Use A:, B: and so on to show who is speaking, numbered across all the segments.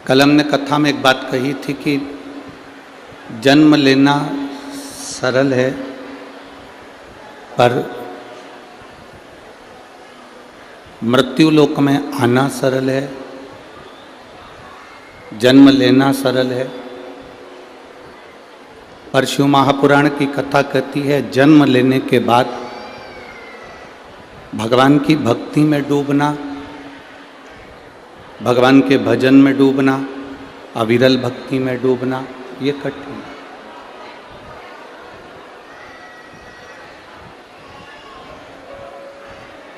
A: कल हमने कथा में एक बात कही थी कि जन्म लेना सरल है पर मृत्यु लोक में आना सरल है। जन्म लेना सरल है पर शिव महापुराण की कथा कहती है जन्म लेने के बाद भगवान की भक्ति में डूबना, भगवान के भजन में डूबना, अविरल भक्ति में डूबना ये कठिन है।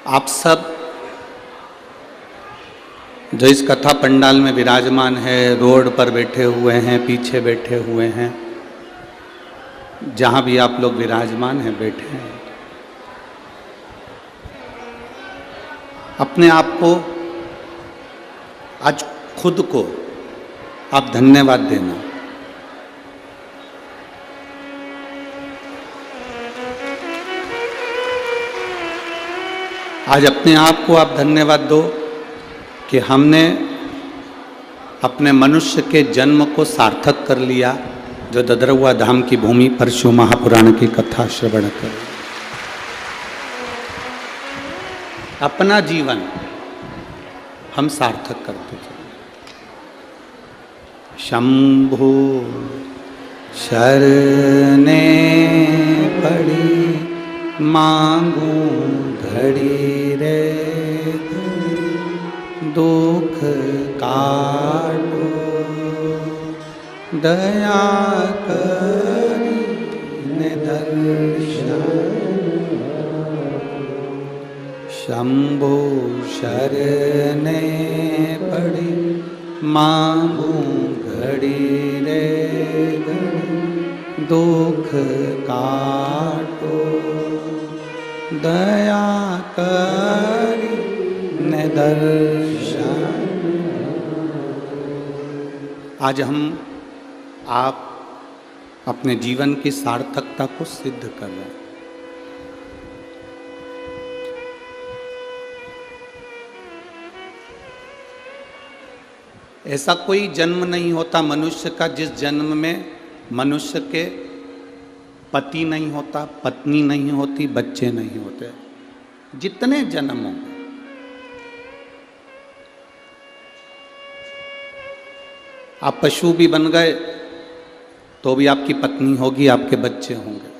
A: आप सब जो इस कथा पंडाल में विराजमान है, रोड पर बैठे हुए हैं, पीछे बैठे हुए हैं, जहाँ भी आप लोग विराजमान हैं बैठे हैं, अपने आप को आज खुद को आप धन्यवाद देना। आज अपने आप को आप धन्यवाद दो कि हमने अपने मनुष्य के जन्म को सार्थक कर लिया, जो ददरुआ धाम की भूमि पर शिव महापुराण की कथा श्रवण कर अपना जीवन हम सार्थक करते चले। शंभु शरणे पड़ी मांगू घड़ी रे, दुख काटो दया करी दर्शन। शंभु शरणे पड़ी मांगू घड़ी रे घड़ी, दुख काटो दया करी दर्शन। आज हम आप अपने जीवन की सार्थकता को सिद्ध कर रहे हैं। ऐसा कोई जन्म नहीं होता मनुष्य का जिस जन्म में मनुष्य के पति नहीं होता, पत्नी नहीं होती, बच्चे नहीं होते। जितने जन्म होंगे आप पशु भी बन गए तो भी आपकी पत्नी होगी, आपके बच्चे होंगे।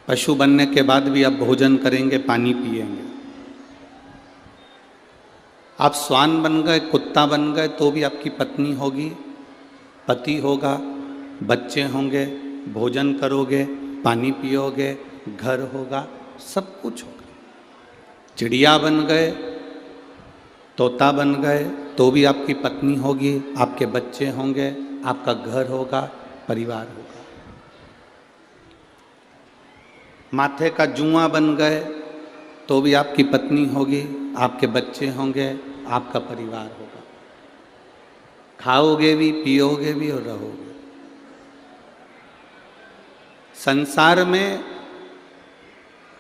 A: पशु बनने के बाद भी आप भोजन करेंगे, पानी पिएंगे। आप श्वान बन गए, कुत्ता बन गए तो भी आपकी पत्नी होगी, पति होगा, बच्चे होंगे, भोजन करोगे, पानी पियोगे, घर होगा, सब कुछ होगा। चिड़िया बन गए, तोता बन गए तो भी आपकी पत्नी होगी, आपके बच्चे होंगे, आपका घर होगा, परिवार होगा। माथे का जुआ बन गए तो भी आपकी पत्नी होगी, आपके बच्चे होंगे, आपका परिवार होगा। खाओगे भी, पियोगे भी और रहोगे। संसार में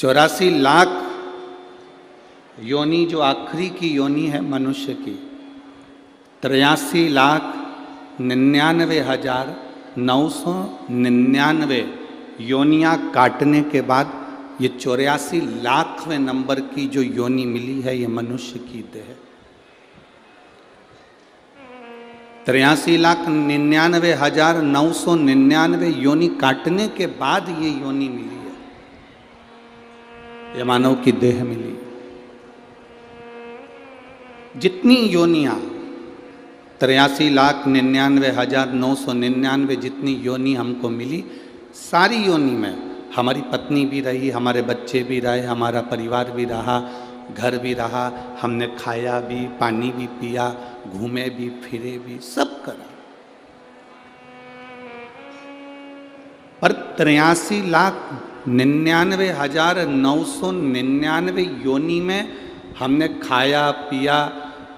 A: 84 लाख योनि, जो आखिरी की योनि है मनुष्य की, 83,99,999 योनियाँ काटने के बाद ये 84 लाखवें नंबर की जो योनि मिली है, ये मनुष्य की देह है। 83,99,999 योनि काटने के बाद ये योनि मिली है, ये मानव की देह मिली। जितनी योनियाँ 83,99,999 जितनी योनि हमको मिली, सारी योनि में हमारी पत्नी भी रही, हमारे बच्चे भी रहे, हमारा परिवार भी रहा, घर भी रहा, हमने खाया भी, पानी भी पिया, घूमे भी, फिरे भी, सब करा। पर 83,99,999 योनि में हमने खाया पिया,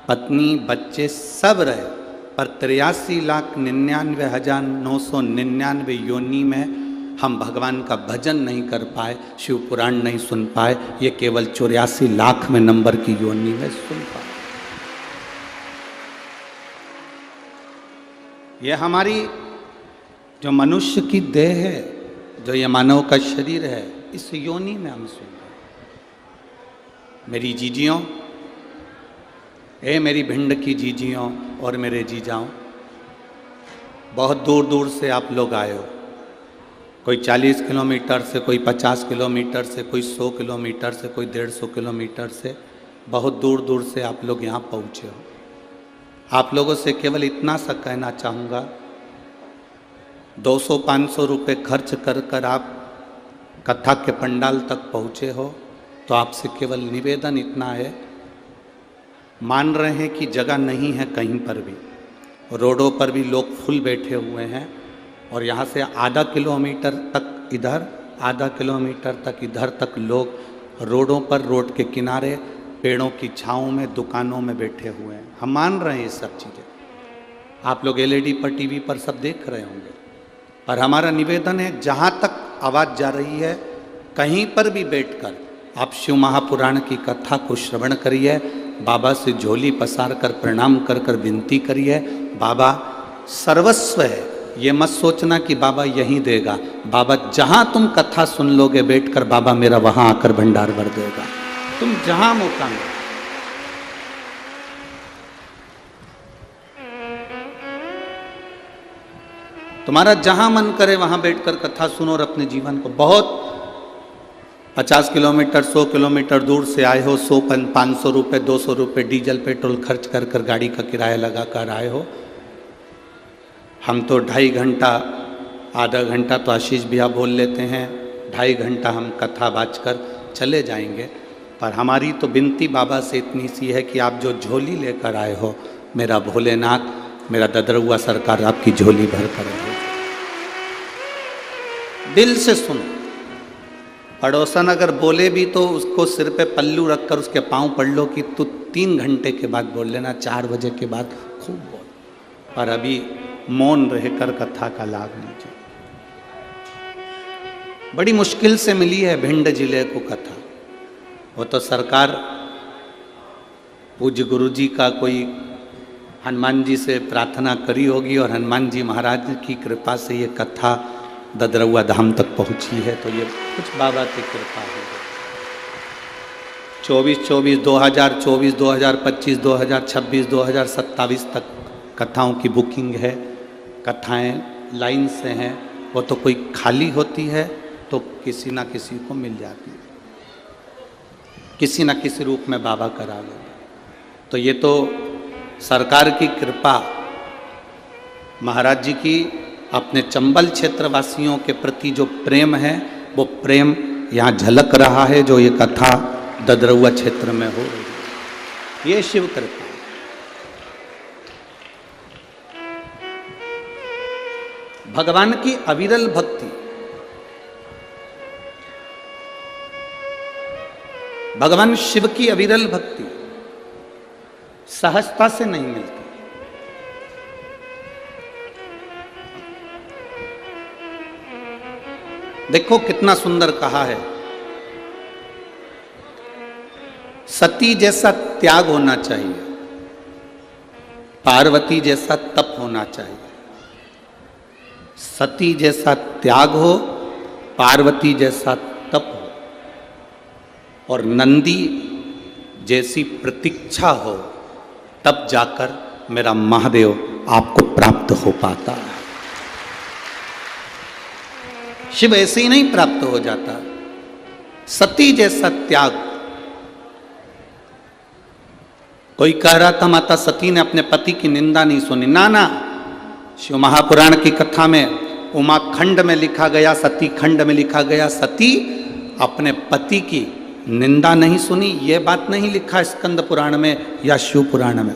A: पत्नी बच्चे सब रहे, पर 83,99,999 योनि में हम भगवान का भजन नहीं कर पाए, शिव पुराण नहीं सुन पाए, ये केवल 84 लाख में नंबर की योनि में सुन पाए। ये हमारी जो मनुष्य की देह है, जो ये मानव का शरीर है, इस योनि में हम सुन रहे हैं। मेरी जीजियों, ए मेरी भिंड की जीजियों और मेरे जीजाओं, बहुत दूर दूर से आप लोग आए हो। कोई 40 किलोमीटर से, कोई 50 किलोमीटर से, कोई 100 किलोमीटर से, कोई 150 किलोमीटर से, बहुत दूर दूर से आप लोग यहाँ पहुँचे हो। आप लोगों से केवल इतना सा कहना चाहूँगा, 200-500 रुपये खर्च कर कर आप कथा के पंडाल तक पहुँचे हो, तो आपसे केवल निवेदन इतना है, मान रहे हैं कि जगह नहीं है कहीं पर भी, रोडों पर भी लोग फुल बैठे हुए हैं, और यहाँ से आधा किलोमीटर तक इधर, आधा किलोमीटर तक इधर तक लोग रोडों पर, रोड के किनारे, पेड़ों की छाँव में, दुकानों में बैठे हुए हैं। हम मान रहे हैं ये सब चीज़ें, आप लोग LED पर, टीवी पर सब देख रहे होंगे। और हमारा निवेदन है, जहाँ तक आवाज़ जा रही है, कहीं पर भी बैठकर आप शिव महापुराण की कथा को श्रवण करिए, बाबा से झोली पसार कर प्रणाम कर कर विनती करिए। बाबा सर्वस्व है, ये मत सोचना कि बाबा यहीं देगा। बाबा जहाँ तुम कथा सुन लोगे बैठकर, बाबा मेरा वहाँ आकर भंडार भर देगा। तुम जहाँ मौका में, तुम्हारा जहाँ मन करे वहाँ बैठकर कथा सुनो और अपने जीवन को, बहुत 50 किलोमीटर 100 किलोमीटर दूर से आए हो, 100-500 रुपये 200 रुपये डीजल पेट्रोल खर्च कर कर गाड़ी का किराया लगा कर आए हो। हम तो 2.5 घंटा, आधा घंटा तो आशीष भैया बोल लेते हैं, 2.5 घंटा हम कथा बाँचकर चले जाएंगे। पर हमारी तो विनती बाबा से इतनी सी है कि आप जो झोली लेकर आए हो, मेरा भोलेनाथ, मेरा ददरुआ सरकार आपकी झोली भर कर दे। दिल से सुनो। पड़ोसन अगर बोले भी तो उसको सिर पे पल्लू रखकर उसके पाँव पढ़ लो कि तू 3 घंटे के बाद बोल लेना, 4 बजे के बाद खूब बोल, पर अभी मौन रहकर कथा का लाभ लीजिए। बड़ी मुश्किल से मिली है भिंड जिले को कथा। वो तो सरकार पूज्य गुरु जी का कोई हनुमान जी से प्रार्थना करी होगी, और हनुमान जी महाराज की कृपा से ये कथा ददरुआ धाम तक पहुंची है, तो ये कुछ बाबा की कृपा है। 2024, 2025, 2026, 2027 तक कथाओं की बुकिंग है। कथाएं लाइन से हैं, वो तो कोई खाली होती है तो किसी ना किसी को मिल जाती है, किसी ना किसी रूप में बाबा करा लेते। तो ये तो सरकार की कृपा, महाराज जी की अपने चंबल क्षेत्रवासियों के प्रति जो प्रेम है, वो प्रेम यहाँ झलक रहा है, जो ये कथा ददरुआ क्षेत्र में हो रही है। ये शिव कृपा। भगवान की अविरल भक्ति, भगवान शिव की अविरल भक्ति सहजता से नहीं मिलती। देखो कितना सुंदर कहा है, सती जैसा त्याग होना चाहिए, पार्वती जैसा तप होना चाहिए। सती जैसा त्याग हो, पार्वती जैसा तप हो, और नंदी जैसी प्रतीक्षा हो, तब जाकर मेरा महादेव आपको प्राप्त हो पाता है। शिव ऐसे ही नहीं प्राप्त हो जाता। सती जैसा त्याग। कोई कह रहा था माता सती ने अपने पति की निंदा नहीं सुनी। ना ना, शिव महापुराण की कथा में उमा खंड में लिखा गया, सती खंड में लिखा गया, सती अपने पति की निंदा नहीं सुनी। ये बात नहीं लिखा स्कंद पुराण में या शिव पुराण में।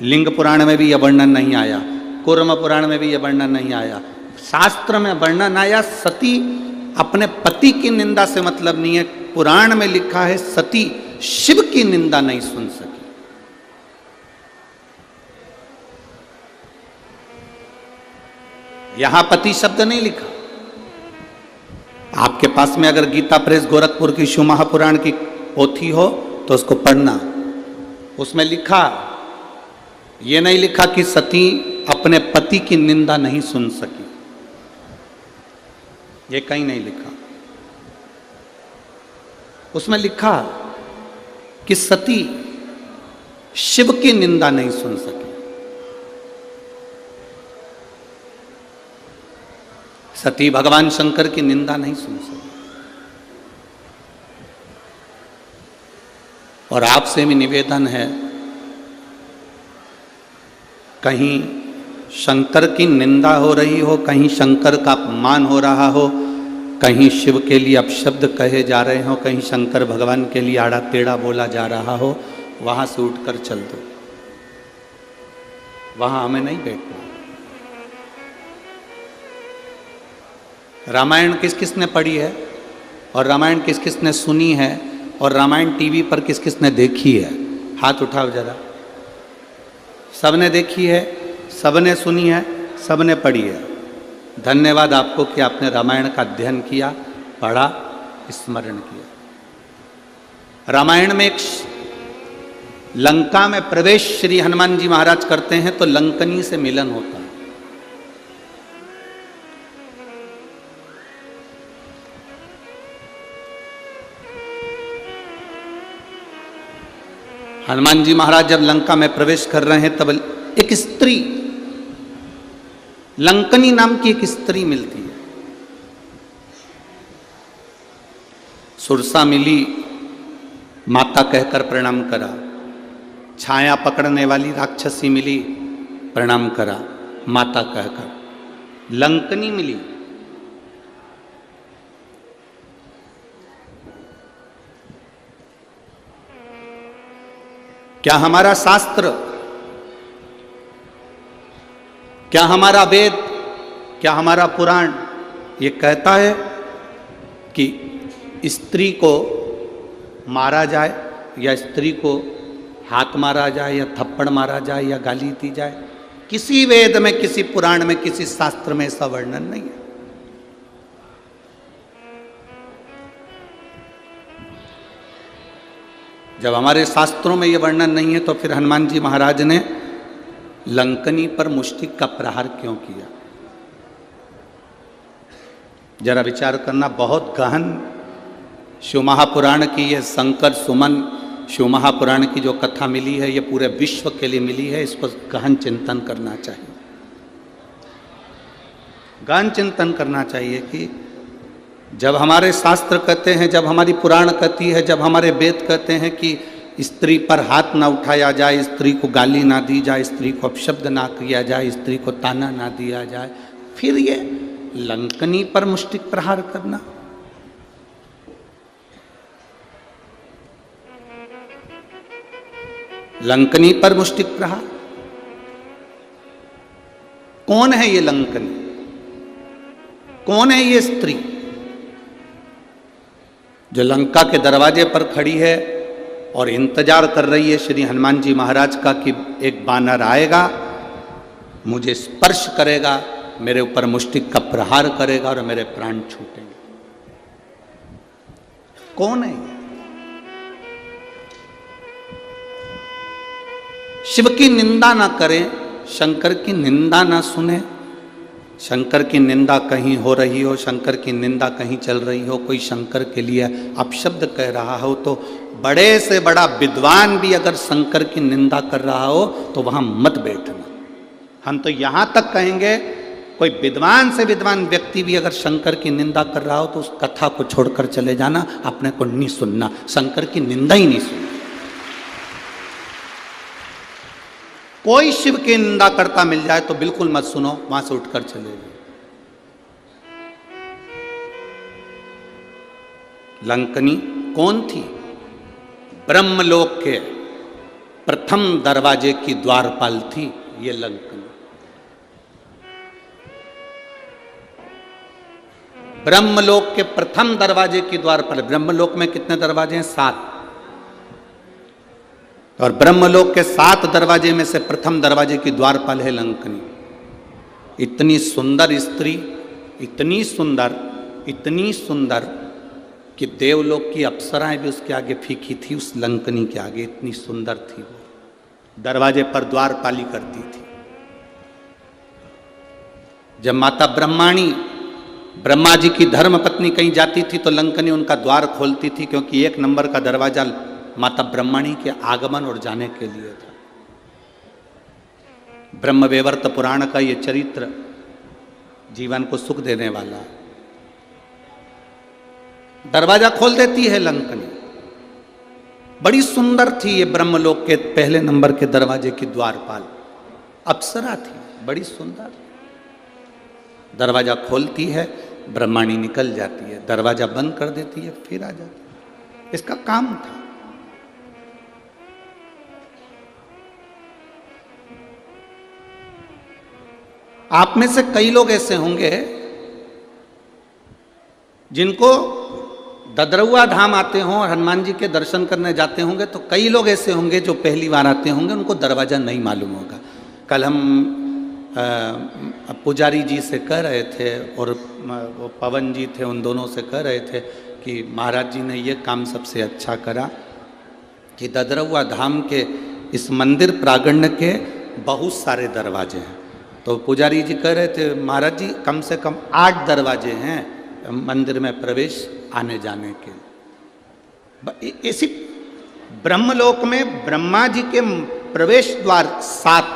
A: लिंग पुराण में भी यह वर्णन नहीं आया, कूर्म पुराण में भी यह वर्णन नहीं आया। शास्त्र में वर्णन आया सती अपने पति की निंदा से मतलब नहीं है। पुराण में लिखा है सती शिव की निंदा नहीं सुन सकी। यहां पति शब्द नहीं लिखा। आपके पास में अगर गीता प्रेस गोरखपुर की शिव महापुराण की पोथी हो तो उसको पढ़ना। उसमें लिखा, ये नहीं लिखा कि सती अपने पति की निंदा नहीं सुन सकी। ये कहीं नहीं लिखा। उसमें लिखा कि सती शिव की निंदा नहीं सुन सकी। सती भगवान शंकर की निंदा नहीं सुन सकी। और आपसे भी निवेदन है, कहीं शंकर की निंदा हो रही हो, कहीं शंकर का अपमान हो रहा हो, कहीं शिव के लिए अपशब्द कहे जा रहे हो, कहीं शंकर भगवान के लिए आड़ा टेढ़ा बोला जा रहा हो, वहां से उठकर चल दो। वहां हमें नहीं बैठना। रामायण किस किस ने पढ़ी है और रामायण किस किस ने सुनी है और रामायण टीवी पर किस किस ने देखी है? हाथ उठाओ जरा। सबने देखी है, सबने सुनी है, सबने पढ़ी है। धन्यवाद आपको कि आपने रामायण का अध्ययन किया, पढ़ा, स्मरण किया। रामायण में एक लंका में प्रवेश श्री हनुमान जी महाराज करते हैं तो लंकनी से मिलन होता है। हनुमान जी महाराज जब लंका में प्रवेश कर रहे हैं तब एक स्त्री, लंकनी नाम की एक स्त्री मिलती है। सुरसा मिली, माता कहकर प्रणाम करा। छाया पकड़ने वाली राक्षसी मिली, प्रणाम करा माता कहकर। लंकनी मिली, क्या हमारा शास्त्र, क्या हमारा वेद, क्या हमारा पुराण ये कहता है कि स्त्री को मारा जाए या स्त्री को हाथ मारा जाए या थप्पड़ मारा जाए या गाली दी जाए? किसी वेद में, किसी पुराण में, किसी शास्त्र में ऐसा वर्णन नहीं है। जब हमारे शास्त्रों में यह वर्णन नहीं है तो फिर हनुमान जी महाराज ने लंकनी पर मुष्टिक का प्रहार क्यों किया? जरा विचार करना। बहुत गहन शिव महापुराण की ये शंकर सुमन शिव महापुराण की जो कथा मिली है, ये पूरे विश्व के लिए मिली है। इसको गहन चिंतन करना चाहिए। गहन चिंतन करना चाहिए कि जब हमारे शास्त्र कहते हैं, जब हमारी पुराण कहती है, जब हमारे वेद कहते हैं कि स्त्री पर हाथ ना उठाया जाए, स्त्री को गाली ना दी जाए, स्त्री को अपशब्द ना किया जाए, स्त्री को ताना ना दिया जाए, फिर ये लंकनी पर मुष्टिक प्रहार करना। लंकनी पर मुष्टिक प्रहार। कौन है ये लंकनी? कौन है ये स्त्री जो लंका के दरवाजे पर खड़ी है और इंतजार कर रही है श्री हनुमान जी महाराज का कि एक बानर आएगा, मुझे स्पर्श करेगा, मेरे ऊपर मुष्टिक का प्रहार करेगा और मेरे प्राण छूटेंगे? कौन है? शिव की निंदा ना करें, शंकर की निंदा ना सुने। शंकर की निंदा कहीं हो रही हो, शंकर की निंदा कहीं चल रही हो, कोई शंकर के लिए अपशब्द कह रहा हो, तो बड़े से बड़ा विद्वान भी अगर शंकर की निंदा कर रहा हो तो वहां मत बैठना। हम तो यहां तक कहेंगे, कोई विद्वान से विद्वान व्यक्ति भी अगर शंकर की निंदा कर रहा हो तो उस कथा को छोड़कर चले जाना, अपने को नहीं सुनना, शंकर की निंदा ही नहीं सुनना। कोई शिव की निंदा करता मिल जाए तो बिल्कुल मत सुनो, वहां से उठकर चले जाओ। लंकनी कौन थी? ब्रह्मलोक के प्रथम दरवाजे की द्वारपाल थी ये लंकनी। ब्रह्मलोक के प्रथम दरवाजे की द्वारपाल। ब्रह्मलोक में कितने दरवाजे हैं? 7। और ब्रह्मलोक के 7 दरवाजे में से प्रथम दरवाजे की द्वारपाल है लंकनी। इतनी सुंदर स्त्री, इतनी सुंदर, इतनी सुंदर कि देवलोक की अप्सराएं भी उसके आगे फीकी थी, उस लंकनी के आगे। इतनी सुंदर थी वो, दरवाजे पर द्वारपाली करती थी। जब माता ब्रह्माणी ब्रह्मा जी की धर्म पत्नी कहीं जाती थी तो लंकनी उनका द्वार खोलती थी, क्योंकि 1 नंबर का दरवाजा माता ब्रह्माणी के आगमन और जाने के लिए था। ब्रह्मवैवर्त पुराण का ये चरित्र जीवन को सुख देने वाला। दरवाजा खोल देती है लंकनी। बड़ी सुंदर थी ये ब्रह्मलोक के पहले नंबर के दरवाजे की द्वारपाल, अप्सरा थी, बड़ी सुंदर। दरवाजा खोलती है, ब्रह्माणी निकल जाती है, दरवाजा बंद कर देती है, फिर आ जाती है। इसका काम था। आप में से कई लोग ऐसे होंगे जिनको ददरुआ धाम आते हों और हनुमान जी के दर्शन करने जाते होंगे, तो कई लोग ऐसे होंगे जो पहली बार आते होंगे, उनको दरवाजा नहीं मालूम होगा। कल हम पुजारी जी से कह रहे थे और वो पवन जी थे, उन दोनों से कह रहे थे कि महाराज जी ने ये काम सबसे अच्छा करा कि ददरुआ धाम के इस मंदिर प्रांगण के बहुत सारे दरवाजे हैं। तो पुजारी जी कह रहे थे महाराज जी कम से कम 8 दरवाजे हैं मंदिर में प्रवेश आने जाने के। इसी ब्रह्मलोक में ब्रह्मा जी के प्रवेश द्वार 7,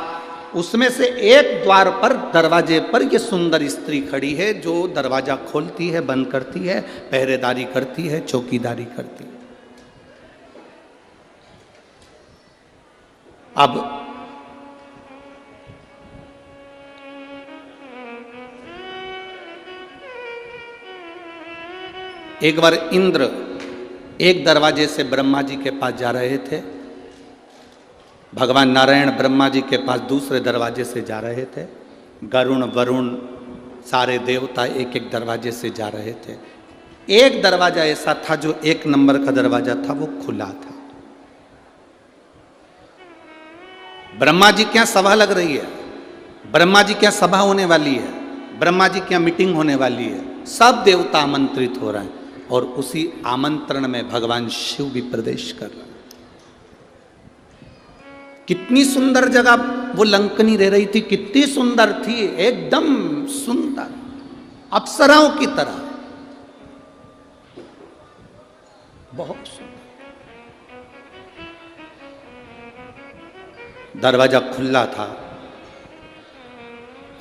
A: उसमें से एक द्वार पर दरवाजे पर ये सुंदर स्त्री खड़ी है जो दरवाजा खोलती है, बंद करती है, पहरेदारी करती है, चौकीदारी करती है। अब एक बार इंद्र एक दरवाजे से ब्रह्मा जी के पास जा रहे थे, भगवान नारायण ब्रह्मा जी के पास दूसरे दरवाजे से जा रहे थे, गरुण वरुण सारे देवता एक एक दरवाजे से जा रहे थे। एक दरवाजा ऐसा था जो 1 नंबर का दरवाजा था, वो खुला था। ब्रह्मा जी क्या सभा लग रही है, ब्रह्मा जी क्या सभा होने वाली है, ब्रह्मा जी क्या मीटिंग होने वाली है, सब देवता आमंत्रित हो रहे हैं और उसी आमंत्रण में भगवान शिव भी प्रवेश कर रहे हैं। कितनी सुंदर जगह वो लंकनी रह रही थी, कितनी सुंदर थी, एकदम सुंदर अप्सराओं की तरह, बहुत सुंदर। दरवाजा खुला था।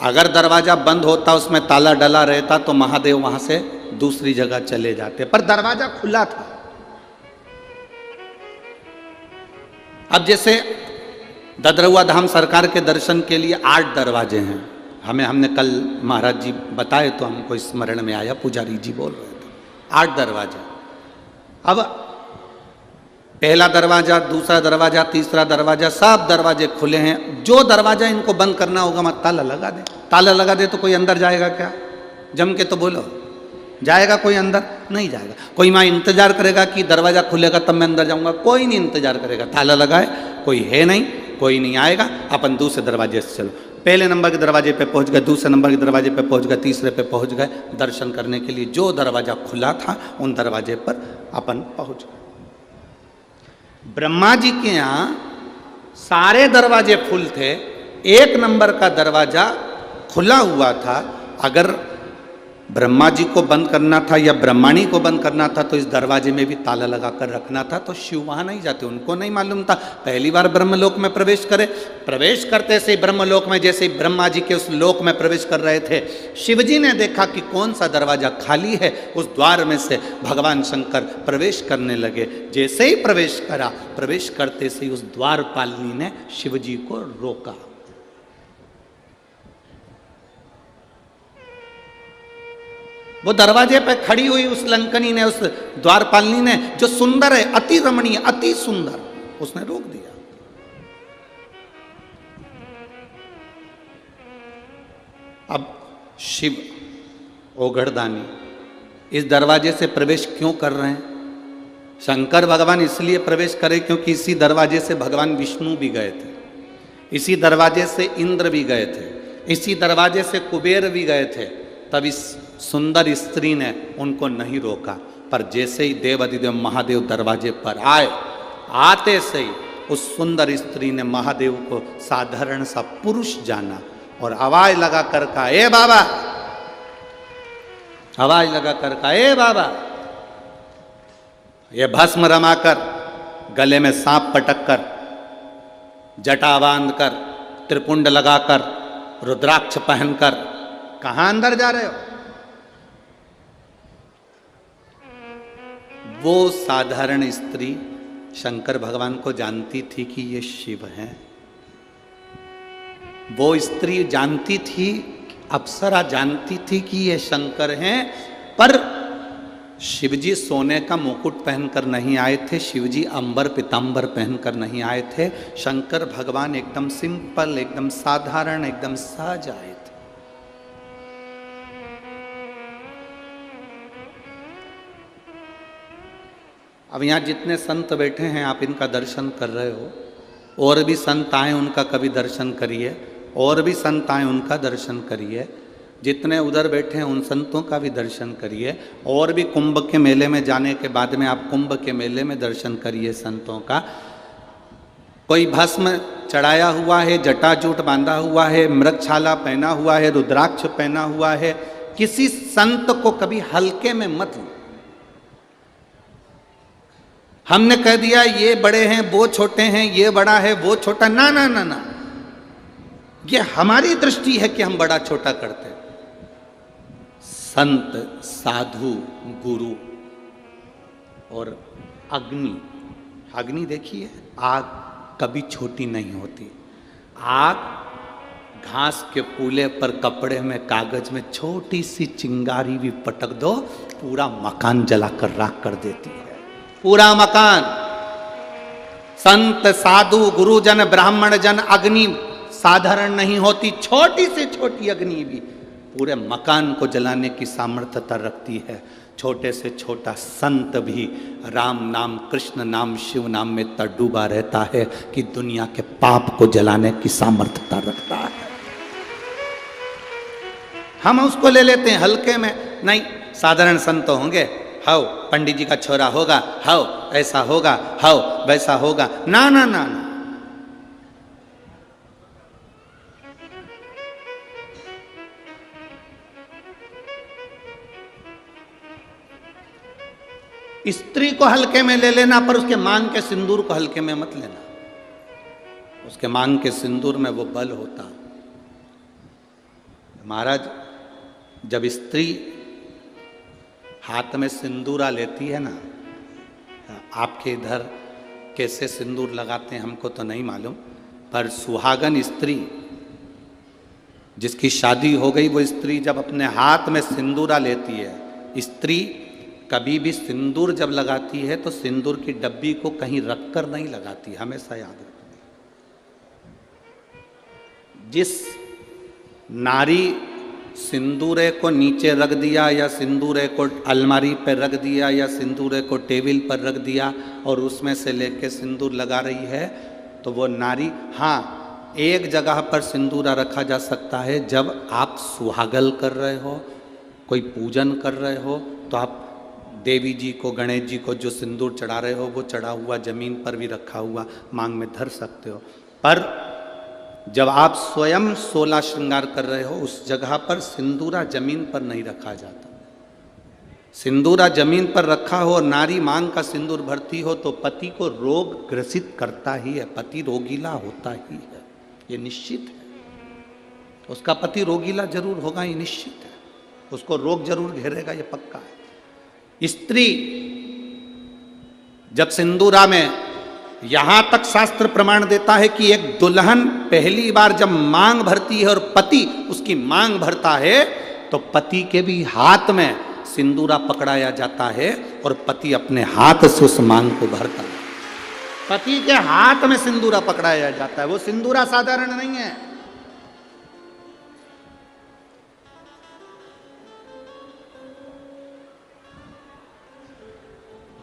A: अगर दरवाजा बंद होता, उसमें ताला डला रहता, तो महादेव वहां से दूसरी जगह चले जाते, पर दरवाजा खुला था। अब जैसे ददरुआ धाम सरकार के दर्शन के लिए 8 दरवाजे हैं। हमने कल महाराज जी बताए तो हमको स्मरण में आया, पुजारी जी बोल रहे थे 8 दरवाजे। अब पहला दरवाजा, दूसरा दरवाजा, तीसरा दरवाजा, सब दरवाजे खुले हैं। जो दरवाजा इनको बंद करना होगा मत ताला लगा दे। ताला लगा दे तो कोई अंदर जाएगा क्या? जम के तो बोलो, जाएगा कोई अंदर? नहीं जाएगा। कोई वहाँ इंतजार करेगा कि दरवाजा खुलेगा तब मैं अंदर जाऊंगा? कोई नहीं इंतजार करेगा। ताला लगाए, कोई है नहीं, कोई नहीं आएगा, अपन दूसरे दरवाजे से चलो। पहले नंबर के दरवाजे पे पहुंच गए, दूसरे नंबर के दरवाजे पे पहुंच गए, तीसरे पे पहुंच गए। दर्शन करने के लिए जो दरवाजा खुला था उन दरवाजे पर अपन पहुंच गए। ब्रह्मा जी के यहाँ सारे दरवाजे फुल थे, 1 नंबर का दरवाजा खुला हुआ था। अगर ब्रह्मा जी को बंद करना था या ब्रह्माणी को बंद करना था तो इस दरवाजे में भी ताला लगा कर रखना था, तो शिव वहां नहीं जाते, उनको नहीं मालूम था। पहली बार ब्रह्मलोक में प्रवेश करे, प्रवेश करते से ब्रह्मलोक में जैसे ही ब्रह्मा जी के उस लोक में प्रवेश कर रहे थे, शिव जी ने देखा कि कौन सा दरवाजा खाली है। उस द्वार में से भगवान शंकर प्रवेश करने लगे। जैसे ही प्रवेश करा, प्रवेश करते से ही उस द्वारपालिनी ने शिव जी को रोका। वो दरवाजे पे खड़ी हुई उस लंकनी ने, उस द्वारपालिनी ने, जो सुंदर है, अति रमणीय, अति सुंदर, उसने रोक दिया। अब शिव ओघड़दानी इस दरवाजे से प्रवेश क्यों कर रहे हैं? शंकर भगवान इसलिए प्रवेश करे क्योंकि इसी दरवाजे से भगवान विष्णु भी गए थे, इसी दरवाजे से इंद्र भी गए थे, इसी दरवाजे से कुबेर भी गए थे। तब इस सुंदर स्त्री ने उनको नहीं रोका। पर जैसे ही देवाधिदेव महादेव दरवाजे पर आए, आते से ही उस सुंदर स्त्री ने महादेव को साधारण सा पुरुष जाना और आवाज लगा कर कहा, ए बाबा, आवाज लगा कर कहा, ए बाबा। ये भस्म रमाकर, गले में सांप पटक कर, जटा बांध कर, त्रिपुंड लगाकर, रुद्राक्ष पहनकर कहां अंदर जा रहे हो? वो साधारण स्त्री शंकर भगवान को जानती थी कि ये शिव हैं। वो स्त्री जानती थी, अप्सरा जानती थी कि ये शंकर हैं, पर शिवजी सोने का मुकुट पहनकर नहीं आए थे, शिवजी अंबर पीतांबर पहनकर नहीं आए थे। शंकर भगवान एकदम सिंपल, एकदम साधारण, एकदम सहज आए थे। अब यहां जितने संत बैठे हैं, आप इनका दर्शन कर रहे हो, और भी संत आए उनका कभी दर्शन करिए, और भी संत आए उनका दर्शन करिए, जितने उधर बैठे हैं उन संतों का भी दर्शन करिए, और भी कुंभ के मेले में जाने के बाद में आप कुंभ के मेले में दर्शन करिए संतों का। कोई भस्म चढ़ाया हुआ है, जटाजूट बांधा हुआ है, मृगछाला पहना हुआ है, रुद्राक्ष पहना हुआ है, किसी संत को कभी हल्के में मत लो। हमने कह दिया ये बड़े हैं, वो छोटे हैं, ये बड़ा है, वो छोटा, ना ना ना ना, ये हमारी दृष्टि है कि हम बड़ा छोटा करते हैं। संत, साधु, गुरु और अग्नि, अग्नि देखिए, आग कभी छोटी नहीं होती। आग घास के पूले पर कपड़े में, कागज में छोटी सी चिंगारी भी पटक दो, पूरा मकान जलाकर राख कर देती है, पूरा मकान। संत, साधु, गुरुजन, ब्राह्मण जन, अग्नि साधारण नहीं होती, छोटी से छोटी अग्नि भी पूरे मकान को जलाने की सामर्थ्यता रखती है। छोटे से छोटा संत भी राम नाम, कृष्ण नाम, शिव नाम में इतना डूबा रहता है कि दुनिया के पाप को जलाने की सामर्थ्यता रखता है। हम उसको ले लेते हैं हल्के में, नहीं साधारण संत होंगे, हाओ पंडित जी का छोरा होगा, हाओ ऐसा होगा, हाओ वैसा होगा, ना ना ना ना। स्त्री को हल्के में ले लेना, पर उसके मांग के सिंदूर को हल्के में मत लेना। उसके मांग के सिंदूर में वो बल होता। महाराज, जब स्त्री हाथ में सिंदूरा लेती है ना, आपके इधर कैसे सिंदूर लगाते हैं हमको तो नहीं मालूम, पर सुहागन स्त्री जिसकी शादी हो गई, वो स्त्री जब अपने हाथ में सिंदूरा लेती है, स्त्री कभी भी सिंदूर जब लगाती है तो सिंदूर की डब्बी को कहीं रखकर नहीं लगाती, हमेशा याद रखना। जिस नारी सिंदूरे को नीचे रख दिया, या सिंदूरे को अलमारी पर रख दिया, या सिंदूरे को टेबल पर रख दिया और उसमें से लेके सिंदूर लगा रही है, तो वो नारी, हाँ एक जगह पर सिंदूरा रखा जा सकता है, जब आप सुहागल कर रहे हो, कोई पूजन कर रहे हो, तो आप देवी जी को, गणेश जी को जो सिंदूर चढ़ा रहे हो, वो चढ़ा हुआ जमीन पर भी रखा हुआ मांग में धर सकते हो। पर जब आप स्वयं 16 श्रृंगार कर रहे हो, उस जगह पर सिंदूरा जमीन पर नहीं रखा जाता। सिंदूरा जमीन पर रखा हो और नारी मांग का सिंदूर भरती हो तो पति को रोग ग्रसित करता ही है, पति रोगीला होता ही है, ये निश्चित है। उसका पति रोगीला जरूर होगा, ये निश्चित है, उसको रोग जरूर घेरेगा, ये पक्का है। स्त्री जब सिंदूरा में, यहां तक शास्त्र प्रमाण देता है कि एक दुल्हन पहली बार जब मांग भरती है और पति उसकी मांग भरता है, तो पति के भी हाथ में सिंदूरा पकड़ाया जाता है और पति अपने हाथ से उस मांग को भरता है। पति के हाथ में सिंदूरा पकड़ाया जाता है, वो सिंदूरा साधारण नहीं है।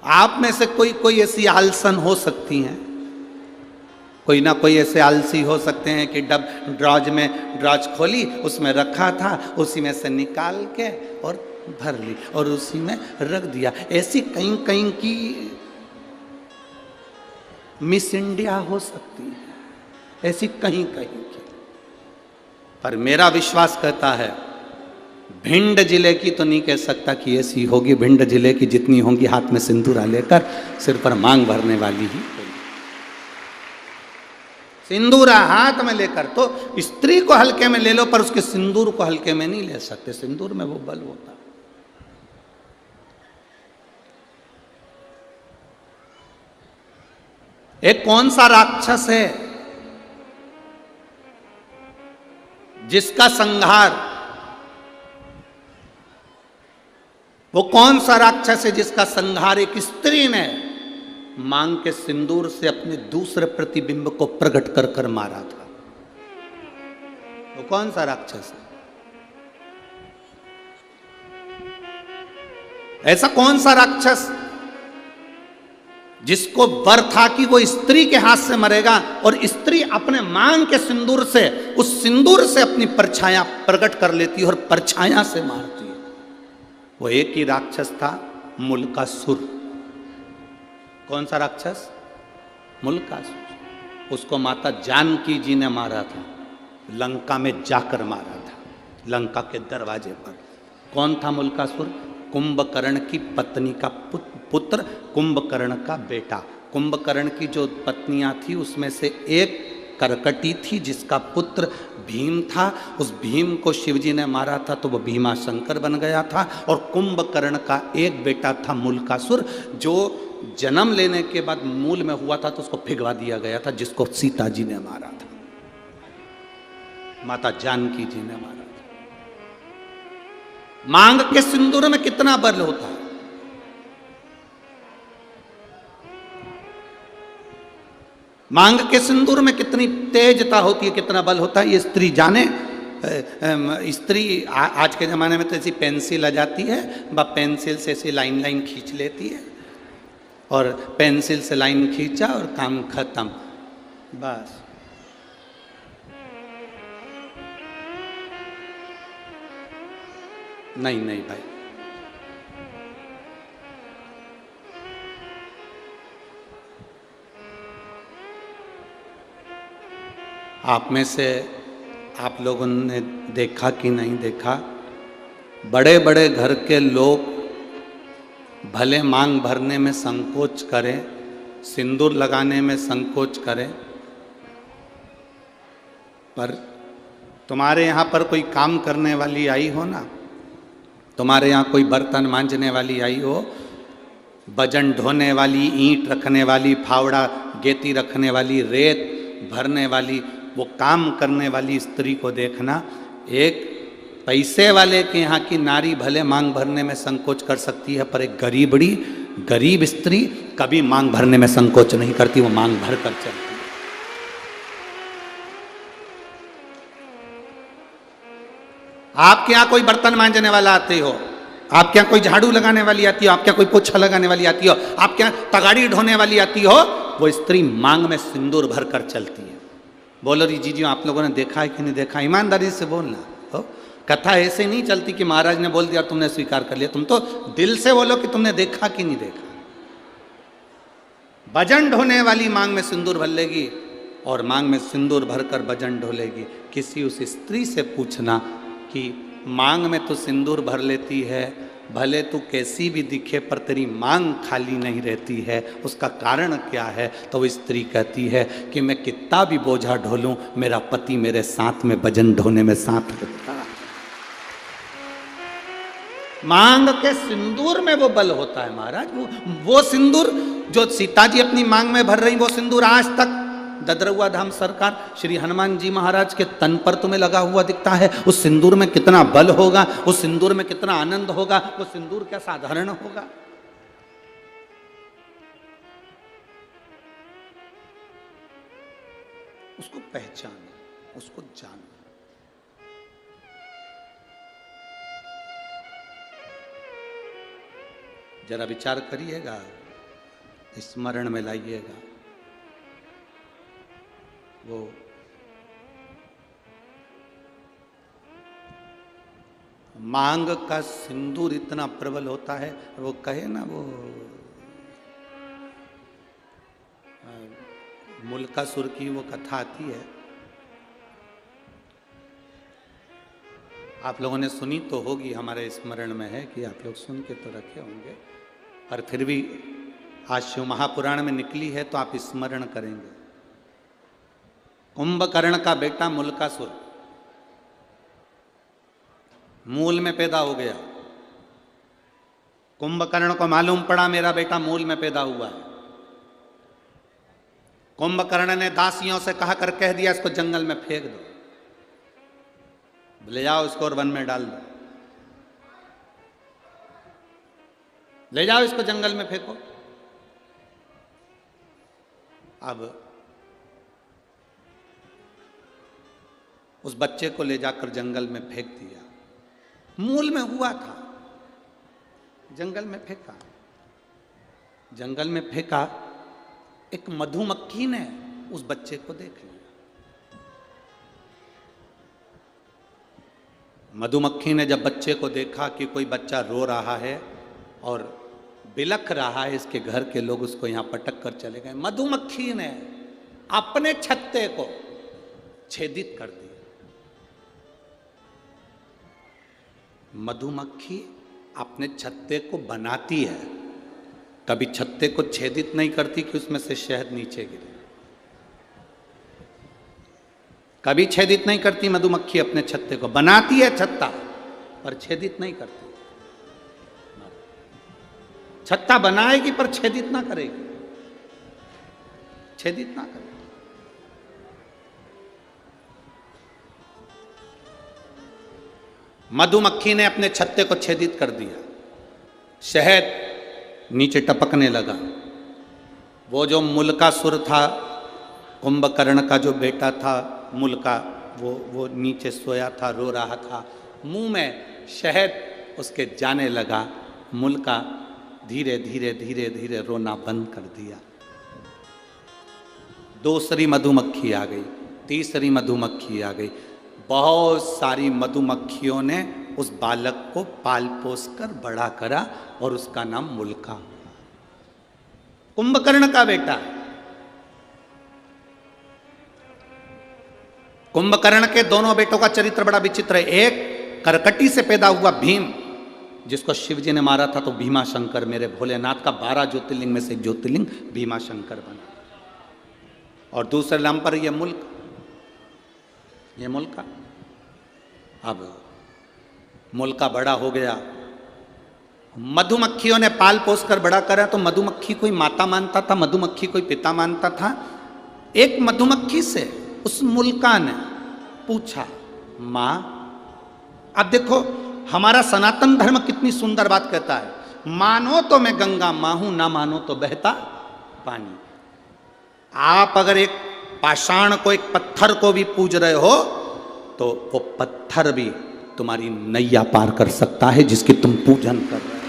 A: आप में से कोई कोई ऐसी आलसन हो सकती हैं, कोई ना कोई ऐसे आलसी हो सकते हैं कि ड्रॉज खोली, उसमें रखा था, उसी में से निकाल के और भर ली और उसी में रख दिया। ऐसी कहीं कहीं की मिस इंडिया हो सकती है, ऐसी कहीं कहीं की। पर मेरा विश्वास कहता है भिंड जिले की तो नहीं कह सकता कि ऐसी होगी। भिंड जिले की जितनी होंगी हाथ में सिंदूरा लेकर सिर पर मांग भरने वाली ही होगी। सिंदूरा हाथ में लेकर, तो स्त्री को हल्के में ले लो पर उसके सिंदूर को हल्के में नहीं ले सकते। सिंदूर में वो बल होता है। एक कौन सा राक्षस है जिसका संहार, वो कौन सा राक्षस है जिसका संहार एक स्त्री ने मांग के सिंदूर से अपने दूसरे प्रतिबिंब को प्रकट कर कर मारा था? वो कौन सा राक्षस है? ऐसा कौन सा राक्षस जिसको वर था कि वो स्त्री के हाथ से मरेगा और स्त्री अपने मांग के सिंदूर से, उस सिंदूर से अपनी परछाया प्रकट कर लेती है और परछाया से मारती है? वो एक ही राक्षस था, मुल्कासुर। कौन सा राक्षस? मुल्कासुर। उसको माता जानकी जी ने मारा था, लंका में जाकर मारा था, लंका के दरवाजे पर। कौन था मुल्कासुर? कुंभकर्ण की पत्नी का पुत्र, कुंभकर्ण का बेटा। कुंभकर्ण की जो पत्नियां थी उसमें से एक करकटी थी जिसका पुत्र भीम था। उस भीम को शिवजी ने मारा था तो वो भीमा शंकर बन गया था। और कुंभकर्ण का एक बेटा था मुल्कासुर, जो जन्म लेने के बाद मूल में हुआ था तो उसको भिगवा दिया गया था, जिसको सीता जी ने मारा था, माता जानकी जी ने मारा था। मांग के सिंदूर में कितना बल होता है। मांग के सिंदूर में कितनी तेजता होती है, कितना बल होता है, ये स्त्री जाने। स्त्री आज के ज़माने में तो ऐसी पेंसिल आ जाती है, वह पेंसिल से ऐसी लाइन लाइन खींच लेती है और पेंसिल से लाइन खींचा और काम खत्म, बस। नहीं नहीं भाई, आप में से आप लोगों ने देखा कि नहीं देखा, बड़े बड़े घर के लोग भले मांग भरने में संकोच करें, सिंदूर लगाने में संकोच करें, पर तुम्हारे यहाँ पर कोई काम करने वाली आई हो ना, तुम्हारे यहाँ कोई बर्तन मांजने वाली आई हो, वजन ढोने वाली, ईंट रखने वाली, फावड़ा गेती रखने वाली, रेत भरने वाली, वो काम करने वाली स्त्री को देखना। एक पैसे वाले के यहाँ की नारी भले मांग भरने में संकोच कर सकती है, पर एक गरीब स्त्री कभी मांग भरने में संकोच नहीं करती, वो मांग भर कर चलती है। आपके यहाँ कोई बर्तन मांजने वाला आते हो, आपके यहाँ कोई झाड़ू लगाने वाली आती हो, आपके यहाँ कोई पोछा लगाने वाली आती हो, आपके यहाँ तगाड़ी ढोने वाली आती हो, वो स्त्री मांग में सिंदूर भर कर चलती है। बोलो री जी आप लोगों ने देखा है कि नहीं देखा? ईमानदारी से बोलना हो। कथा ऐसे नहीं चलती कि महाराज ने बोल दिया तुमने स्वीकार कर लिया, तुम तो दिल से बोलो कि तुमने देखा कि नहीं देखा। वजन ढोने वाली मांग में सिंदूर भर लेगी और मांग में सिंदूर भरकर वजन ढोलेगी। किसी उस स्त्री से पूछना कि मांग में तो सिंदूर भर लेती है, भले तू कैसी भी दिखे पर तेरी मांग खाली नहीं रहती है, उसका कारण क्या है? तो वो स्त्री कहती है कि मैं कितना भी बोझा ढोलूं, मेरा पति मेरे साथ में वजन ढोने में साथ रहता। मांग के सिंदूर में वो बल होता है महाराज। वो सिंदूर जो सीता जी अपनी मांग में भर रही, वो सिंदूर आज तक ददरुआ धाम सरकार श्री हनुमान जी महाराज के तन पर तुम्हें लगा हुआ दिखता है। उस सिंदूर में कितना बल होगा, उस सिंदूर में कितना आनंद होगा, वो सिंदूर क्या साधारण होगा? उसको पहचानो, उसको जानो। जरा विचार करिएगा, स्मरण में लाइएगा। वो मांग का सिंदूर इतना प्रबल होता है, वो कहे ना, वो मुल्कासुर की वो कथा आती है आप लोगों ने सुनी तो होगी, हमारे स्मरण में है कि आप लोग सुन के तो रखे होंगे, पर फिर भी आज शिव महापुराण में निकली है तो आप स्मरण करेंगे। कुंभकर्ण का बेटा मुल्कासुर मूल में पैदा हो गया। कुंभकर्ण को मालूम पड़ा मेरा बेटा मूल में पैदा हुआ है। कुंभकर्ण ने दासियों से कहा कर कह दिया इसको जंगल में फेंक दो, ले जाओ इसको और वन में डाल दो, ले जाओ इसको जंगल में फेंको। अब उस बच्चे को ले जाकर जंगल में फेंक दिया। मूल में हुआ था, जंगल में फेंका। जंगल में फेंका, एक मधुमक्खी ने उस बच्चे को देख लिया। मधुमक्खी ने जब बच्चे को देखा कि कोई बच्चा रो रहा है और बिलख रहा है, इसके घर के लोग उसको यहां पटक कर चले गए। मधुमक्खी ने अपने छत्ते को छेदित कर दिया। मधुमक्खी अपने छत्ते को बनाती है, कभी छत्ते को छेदित नहीं करती कि उसमें से शहद नीचे गिरे। कभी छेदित नहीं करती मधुमक्खी अपने छत्ते को, बनाती है छत्ता पर छेदित नहीं करती। छत्ता बनाएगी पर छेदित ना करेगी, छेदित ना करेगी। मधुमक्खी ने अपने छत्ते को छेदित कर दिया, शहद नीचे टपकने लगा। वो जो मुल्कासुर था, कुंभकर्ण का जो बेटा था मुल्का, वो नीचे सोया था, रो रहा था। मुंह में शहद उसके जाने लगा। मुल्का धीरे धीरे धीरे धीरे रोना बंद कर दिया। दूसरी मधुमक्खी आ गई, तीसरी मधुमक्खी आ गई। बहुत सारी मधुमक्खियों ने उस बालक को पाल पोस कर बड़ा करा और उसका नाम मुल्का, कुंभकर्ण का बेटा। कुंभकर्ण के दोनों बेटों का चरित्र बड़ा विचित्र है। एक करकटी से पैदा हुआ भीम, जिसको शिव जी ने मारा था तो भीमा शंकर, मेरे भोलेनाथ का 12 ज्योतिर्लिंग में से एक ज्योतिर्लिंग भीमा शंकर बना। और दूसरे नाम पर यह मुल्क, ये मुल्का। अब मुल्का बड़ा हो गया, मधुमक्खियों ने पाल पोस कर बड़ा करा। तो मधुमक्खी कोई माता मानता था, मधुमक्खी कोई पिता मानता था। एक मधुमक्खी से उस मुल्का ने पूछा, मां, अब देखो हमारा सनातन धर्म कितनी सुंदर बात कहता है, मानो तो मैं गंगा मां हूं, ना मानो तो बहता पानी। आप अगर एक पाषाण को, एक पत्थर को भी पूज रहे हो तो वो पत्थर भी तुम्हारी नैया पार कर सकता है जिसकी तुम पूजन कर रहे हो।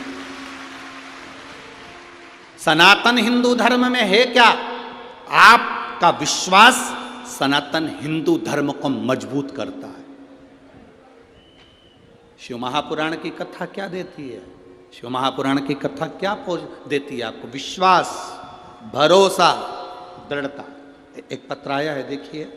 A: सनातन हिंदू धर्म में है क्या? आपका विश्वास सनातन हिंदू धर्म को मजबूत करता है। शिव महापुराण की कथा क्या देती है? शिव महापुराण की कथा क्या देती है आपको? विश्वास, भरोसा, दृढ़ता। एक पत्र आया है, देखिए।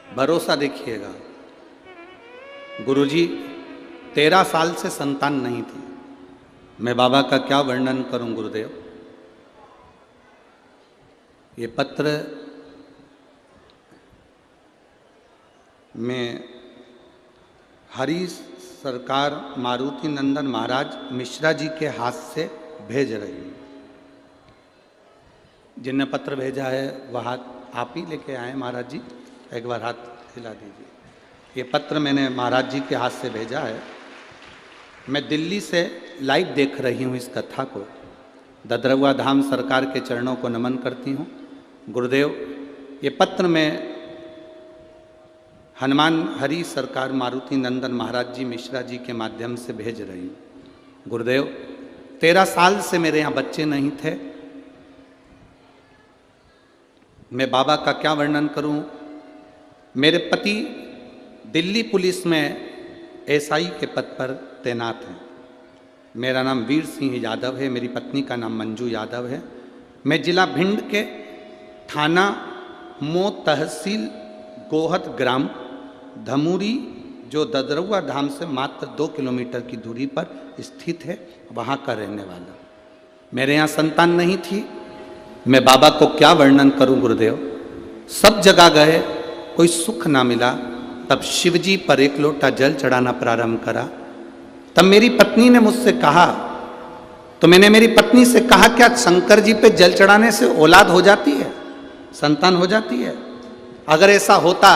A: भरोसा देखिएगा। गुरुजी 13 साल से संतान नहीं थी। मैं बाबा का क्या वर्णन करूं गुरुदेव। ये पत्र में हरि सरकार मारुति नंदन महाराज मिश्रा जी के हाथ से भेज रही हूँ। जिनने पत्र भेजा है वह हाथ आप ही लेके आए महाराज जी, एक बार हाथ हिला दीजिए। ये पत्र मैंने महाराज जी के हाथ से भेजा है। मैं दिल्ली से लाइव देख रही हूँ इस कथा को, ददरवा धाम सरकार के चरणों को नमन करती हूँ। गुरुदेव, ये पत्र में हनुमान हरि सरकार मारुति नंदन महाराज जी मिश्रा जी के माध्यम से भेज रही हूँ। गुरुदेव, 13 साल से मेरे यहाँ बच्चे नहीं थे। मैं बाबा का क्या वर्णन करूं। मेरे पति दिल्ली पुलिस में एसआई के पद पर तैनात हैं। मेरा नाम वीर सिंह यादव है, मेरी पत्नी का नाम मंजू यादव है। मैं जिला भिंड के थाना मो तहसील गोहत ग्राम धमूरी, जो ददरवा धाम से मात्र 2 किलोमीटर की दूरी पर स्थित है, वहाँ का रहने वाला। मेरे यहाँ संतान नहीं थी। मैं बाबा को क्या वर्णन करूं गुरुदेव। सब जगह गए, कोई सुख ना मिला। तब शिवजी पर 1 लोटा जल चढ़ाना प्रारंभ करा। तब मेरी पत्नी ने मुझसे कहा, तो मैंने मेरी पत्नी से कहा, क्या शंकर जी पे जल चढ़ाने से औलाद हो जाती है, संतान हो जाती है? अगर ऐसा होता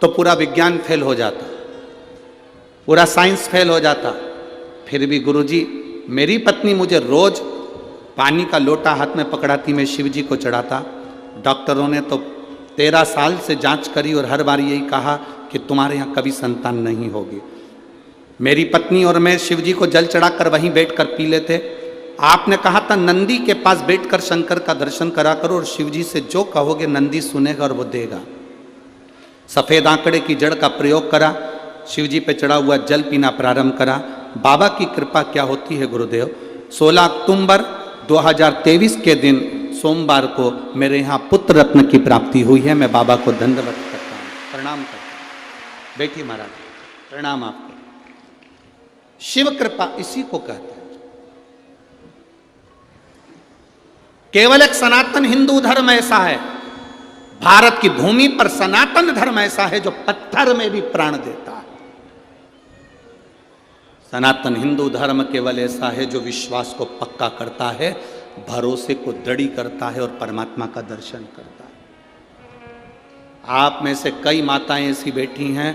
A: तो पूरा विज्ञान फेल हो जाता, पूरा साइंस फेल हो जाता। फिर भी गुरुजी, मेरी पत्नी मुझे रोज पानी का लोटा हाथ में पकड़ाती, मैं शिव जी को चढ़ाता। डॉक्टरों ने तो 13 साल से जांच करी और हर बार यही कहा कि तुम्हारे यहाँ कभी संतान नहीं होगी। मेरी पत्नी और मैं शिव जी को जल चढ़ाकर वहीं बैठकर पी लेते। आपने कहा था नंदी के पास बैठकर शंकर का दर्शन करा करो और शिव जी से जो कहोगे नंदी सुनेगा और वो देगा। सफ़ेद आंकड़े की जड़ का प्रयोग करा, शिव जी पे चढ़ा हुआ जल पीना प्रारंभ करा। बाबा की कृपा क्या होती है गुरुदेव। 16 अक्टूबर 2023 के दिन सोमवार को मेरे यहाँ पुत्र रत्न की प्राप्ति हुई है। मैं बाबा को दंडवत करता हूँ, प्रणाम करता हूँ। बैठिए महाराज, प्रणाम आपको। शिव कृपा इसी को कहते हैं। केवल एक सनातन हिंदू धर्म ऐसा है, भारत की भूमि पर सनातन धर्म ऐसा है जो पत्थर में भी प्राण देता है। सनातन हिंदू धर्म केवल ऐसा है जो विश्वास को पक्का करता है, भरोसे को दृढ़ करता है और परमात्मा का दर्शन करता है। आप में से कई माताएं ऐसी बैठी हैं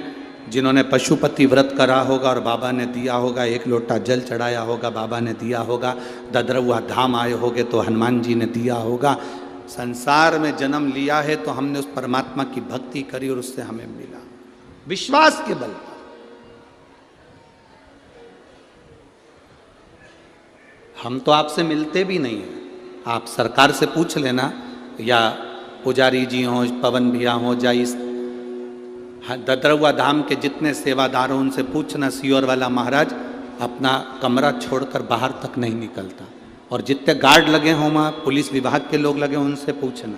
A: जिन्होंने पशुपति व्रत करा होगा और बाबा ने दिया होगा, 1 लोटा जल चढ़ाया होगा, बाबा ने दिया होगा। ददरवा धाम आए होगे तो हनुमान जी ने दिया होगा। संसार में जन्म लिया है तो हमने उस परमात्मा की भक्ति करी और उससे हमें मिला, विश्वास के बल पर। हम तो आपसे मिलते भी नहीं हैं। आप सरकार से पूछ लेना, या पुजारी जी हों, पवन भैया हों, या इस ददरवा धाम के जितने सेवादार हों उनसे पूछना, सियोर वाला महाराज अपना कमरा छोड़कर बाहर तक नहीं निकलता। और जितने गार्ड लगे हों, वहाँ पुलिस विभाग के लोग लगे हों, उनसे पूछना।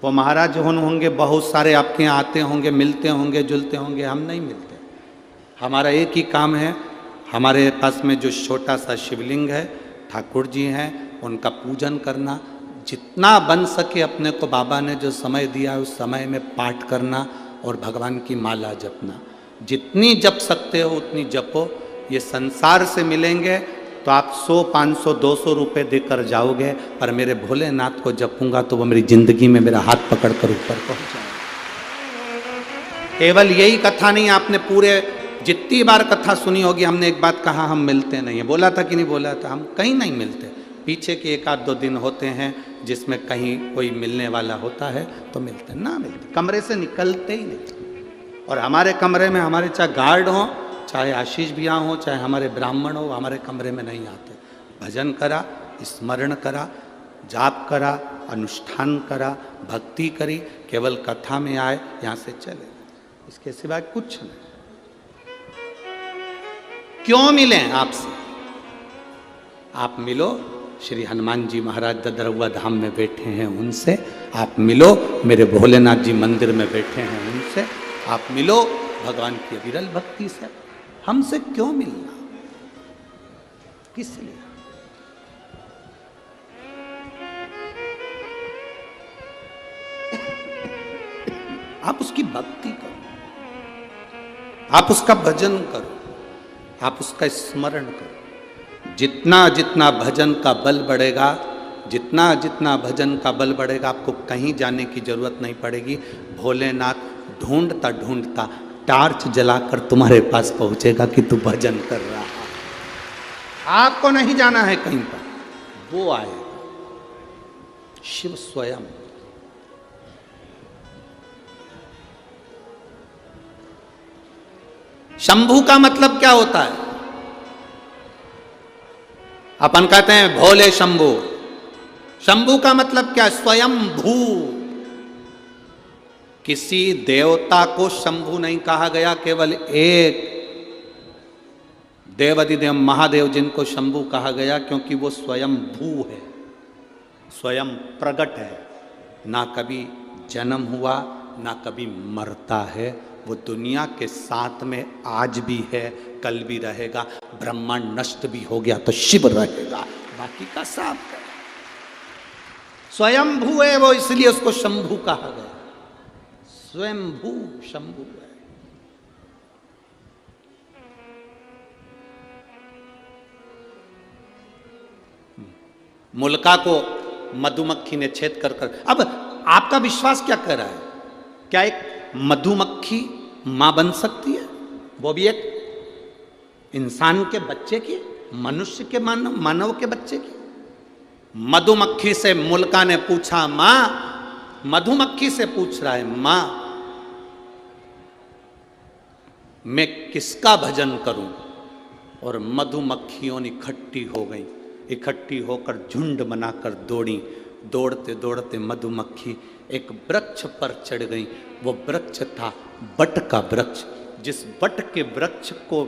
A: वो महाराज होंगे, बहुत सारे आपके यहाँ आते होंगे, मिलते होंगे, जुलते होंगे। हम नहीं मिलते। हमारा एक ही काम है, हमारे पास में जो छोटा सा शिवलिंग है, ठाकुर जी हैं, उनका पूजन करना। जितना बन सके अपने को बाबा ने जो समय दिया है उस समय में पाठ करना और भगवान की माला जपना। जितनी जप सकते हो उतनी जपो। ये संसार से मिलेंगे तो आप 100, 500, 200 रुपये देकर जाओगे, पर मेरे भोलेनाथ को जपूंगा तो वो मेरी जिंदगी में मेरा हाथ पकड़कर ऊपर पहुंच जाएगा। केवल यही कथा नहीं, आपने पूरे जितनी बार कथा सुनी होगी, हमने एक बात कहा, हम मिलते नहीं है। बोला था कि नहीं बोला था? हम कहीं नहीं मिलते। पीछे के 1-2 दिन होते हैं जिसमें कहीं कोई मिलने वाला होता है तो मिलते, ना मिलते। कमरे से निकलते ही नहीं। और हमारे कमरे में हमारे चाहे गार्ड हों, चाहे आशीष भैया हों, चाहे हमारे ब्राह्मण हो, हमारे कमरे में नहीं आते। भजन करा, स्मरण करा, जाप करा, अनुष्ठान करा, भक्ति करी, केवल कथा में आए, यहाँ से चले, इसके सिवाय कुछ नहीं। क्यों मिलें आपसे? आप मिलो, श्री हनुमान जी महाराज ददरवा धाम में बैठे हैं उनसे आप मिलो, मेरे भोलेनाथ जी मंदिर में बैठे हैं उनसे आप मिलो। भगवान की अविरल भक्ति से हमसे क्यों मिलना, किस लिए? आप उसकी भक्ति करो, आप उसका भजन करो, आप उसका स्मरण करो। जितना जितना भजन का बल बढ़ेगा, जितना जितना भजन का बल बढ़ेगा, आपको कहीं जाने की जरूरत नहीं पड़ेगी। भोलेनाथ ढूंढता ढूंढता टार्च जलाकर तुम्हारे पास पहुंचेगा कि तू भजन कर रहा है। आपको नहीं जाना है कहीं पर, वो आएगा शिव स्वयं। शंभू का मतलब क्या होता है? अपन कहते हैं भोले शंभू। शंभू का मतलब क्या? स्वयं भू। किसी देवता को शंभू नहीं कहा गया, केवल एक देवाधिदेव महादेव जिनको शंभू कहा गया, क्योंकि वो स्वयं भू है, स्वयं प्रकट है, ना कभी जन्म हुआ ना कभी मरता है। वो दुनिया के साथ में आज भी है, कल भी रहेगा। ब्रह्मांड नष्ट भी हो गया तो शिव रहेगा, बाकी का साफ है। स्वयं भू है वो, इसलिए उसको शंभू कहा गया। स्वयं भू शंभू है। मुल्का को मधुमक्खी ने छेद कर कर। अब आपका विश्वास क्या कर रहा है? क्या एक मधुमक्खी मां बन सकती है? वो भी एक इंसान के बच्चे की, मनुष्य के मानव के बच्चे की? मधुमक्खी से मुल्का ने पूछा, मां, मधुमक्खी से पूछ रहा है, मां मैं किसका भजन करूं? और मधुमक्खियों इकट्ठी हो गई, इकट्ठी होकर झुंड बनाकर दौड़ी। दौड़ते दौड़ते मधुमक्खी एक वृक्ष पर चढ़ गई। वो वृक्ष था बट का वृक्ष। जिस बट के वृक्ष को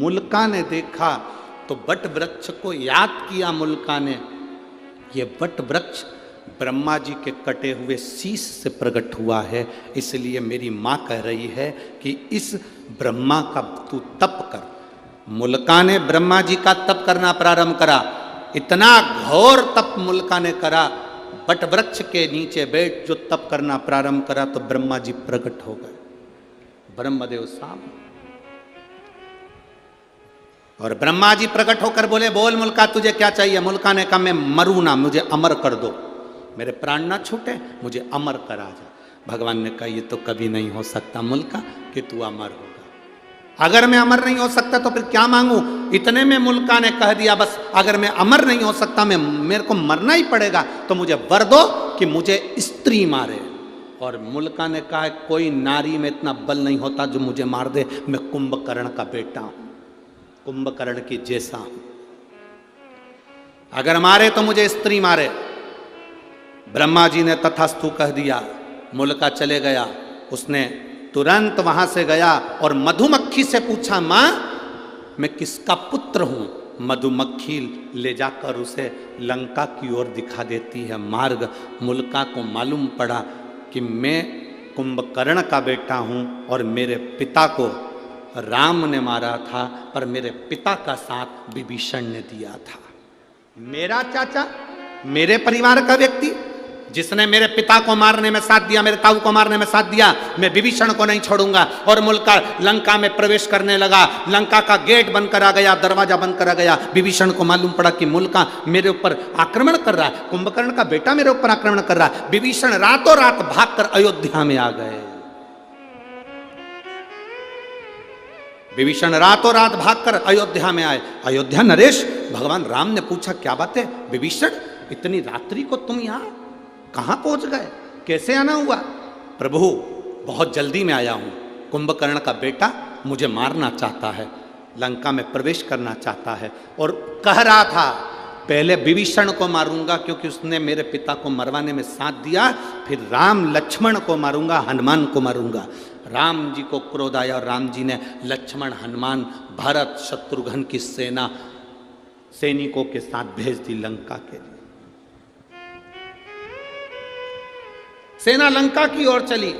A: मुल्का ने देखा तो बट वृक्ष को याद किया मुल्का ने। ये बट वृक्ष ब्रह्मा जी के कटे हुए शीश से प्रकट हुआ है, इसलिए मेरी माँ कह रही है कि इस ब्रह्मा का तू तप कर। मुल्का ने ब्रह्मा जी का तप करना प्रारंभ करा। इतना घोर तप मुल्का ने करा, बट वृक्ष के नीचे बैठ जो तप करना प्रारंभ करा तो ब्रह्मा जी प्रकट हो गए, ब्रह्मदेव सामने। और ब्रह्मा जी प्रकट होकर बोले, बोल मुल्का तुझे क्या चाहिए? मुल्का ने कहा, मैं मरूं ना, मुझे अमर कर दो, मेरे प्राण ना छूटे, मुझे अमर करा जा। भगवान ने कहा, ये तो कभी नहीं हो सकता मुल्का कि तू अमर होगा। अगर मैं अमर नहीं हो सकता तो फिर क्या मांगू? इतने में मुल्का ने कह दिया, बस अगर मैं अमर नहीं हो सकता, मेरे को मरना ही पड़ेगा, तो मुझे वर दो कि मुझे स्त्री मारे। और मुल्का ने कहा, कोई नारी में इतना बल नहीं होता जो मुझे मार दे, मैं कुंभकर्ण का बेटा हूं, कुंभकर्ण की जैसा हूं, अगर मारे तो मुझे स्त्री मारे। ब्रह्मा जी ने तथास्तु कह दिया। मुल्का चले गया, उसने तुरंत वहां से गया और मधुमक्खी से पूछा, मां मैं किसका पुत्र हूं? मधुमक्खी ले जाकर उसे लंका की ओर दिखा देती है मार्ग। मुल्का को मालूम पड़ा कि मैं कुंभकर्ण का बेटा हूं और मेरे पिता को राम ने मारा था, पर मेरे पिता का साथ विभीषण ने दिया था। मेरा चाचा, मेरे परिवार का व्यक्ति जिसने मेरे पिता को मारने में साथ दिया, मेरे ताऊ को मारने में साथ दिया, मैं विभीषण को नहीं छोड़ूंगा। और मुल्का लंका में प्रवेश करने लगा। लंका का गेट बंद करा गया, दरवाजा बंद करा गया। विभीषण को मालूम पड़ा कि मुल्का मेरे ऊपर आक्रमण कर रहा है, कुंभकर्ण का बेटा मेरे ऊपर आक्रमण कर रहा है। विभीषण रातों रात भागकर अयोध्या में आ गए। विभीषण रातों रात भागकर अयोध्या में आए। अयोध्या नरेश, भगवान राम ने पूछा, क्या बात है विभीषण, इतनी रात्रि को तुम यहाँ कहाँ पहुंच गए, कैसे आना हुआ? प्रभु बहुत जल्दी में आया हूं, कुंभकर्ण का बेटा मुझे मारना चाहता है, लंका में प्रवेश करना चाहता है, और कह रहा था पहले विभीषण को मारूंगा क्योंकि उसने मेरे पिता को मरवाने में साथ दिया, फिर राम लक्ष्मण को मारूंगा, हनुमान को मारूंगा। राम जी को क्रोध आया और राम जी ने लक्ष्मण, हनुमान, भरत, शत्रुघ्न की सेना सैनिकों के साथ भेज दी लंका के लिए। सेना लंका की ओर चली।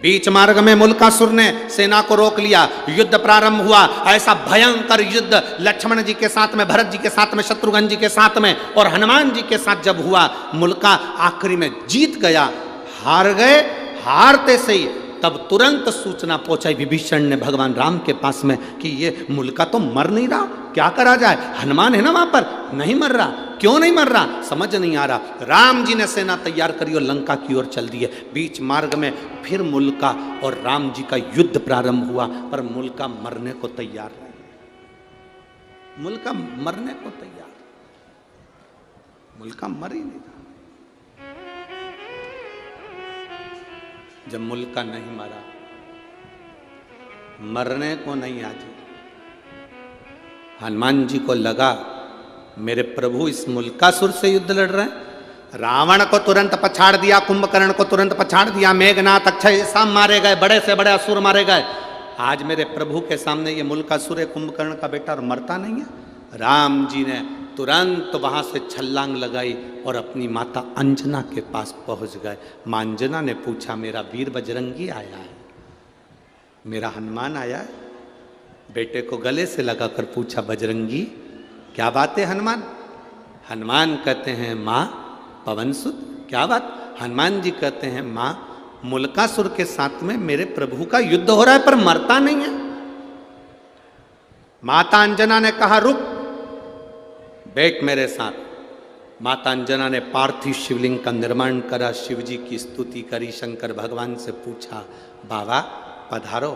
A: बीच मार्ग में मुल्कासुर ने सेना को रोक लिया। युद्ध प्रारंभ हुआ। ऐसा भयंकर युद्ध लक्ष्मण जी के साथ में, भरत जी के साथ में, शत्रुघ्न जी के साथ में और हनुमान जी के साथ जब हुआ, मुल्का आखिरी में जीत गया। हार गए। हारते से ही तब तुरंत सूचना पहुंचाई विभीषण ने भगवान राम के पास में कि ये मुल्का तो मर नहीं रहा, क्या करा जाए? हनुमान है ना वहां पर, नहीं मर रहा, क्यों नहीं मर रहा, समझ नहीं आ रहा। राम जी ने सेना तैयार करी और लंका की ओर चल दिए। बीच मार्ग में फिर मुल्का और राम जी का युद्ध प्रारंभ हुआ, पर मुल्का मरने को तैयार नहीं। मुल्का मरने को तैयार, मुल्का मर ही नहीं रहा। जब मुल्का नहीं मरा, मरने को नहीं आजी, हनुमान जी को लगा मेरे प्रभु इस मुल्कासुर से युद्ध लड़ रहे हैं। रावण को तुरंत पछाड़ दिया, कुंभकर्ण को तुरंत पछाड़ दिया, मेघनाथ, अक्षय सब मारे गए, बड़े से बड़े असुर मारे गए। आज मेरे प्रभु के सामने ये मुल्कासुर है, कुंभकर्ण का बेटा, और मरता नहीं है। राम जी ने तुरंत वहां से छलांग लगाई और अपनी माता अंजना के पास पहुंच गए। मां अंजना ने पूछा, मेरा वीर बजरंगी आया है, मेरा हनुमान आया है? बेटे को गले से लगाकर पूछा, बजरंगी क्या बात है हनुमान? हनुमान कहते हैं, माँ पवन सुत, क्या बात? हनुमान जी कहते हैं, माँ मुल्कासुर के साथ में मेरे प्रभु का युद्ध हो रहा है पर मरता नहीं है। माता अंजना ने कहा, रुक, बैठ मेरे साथ। माता अंजना ने पार्थिव शिवलिंग का निर्माण करा, शिव जी की स्तुति करी, शंकर भगवान से पूछा, बाबा पधारो,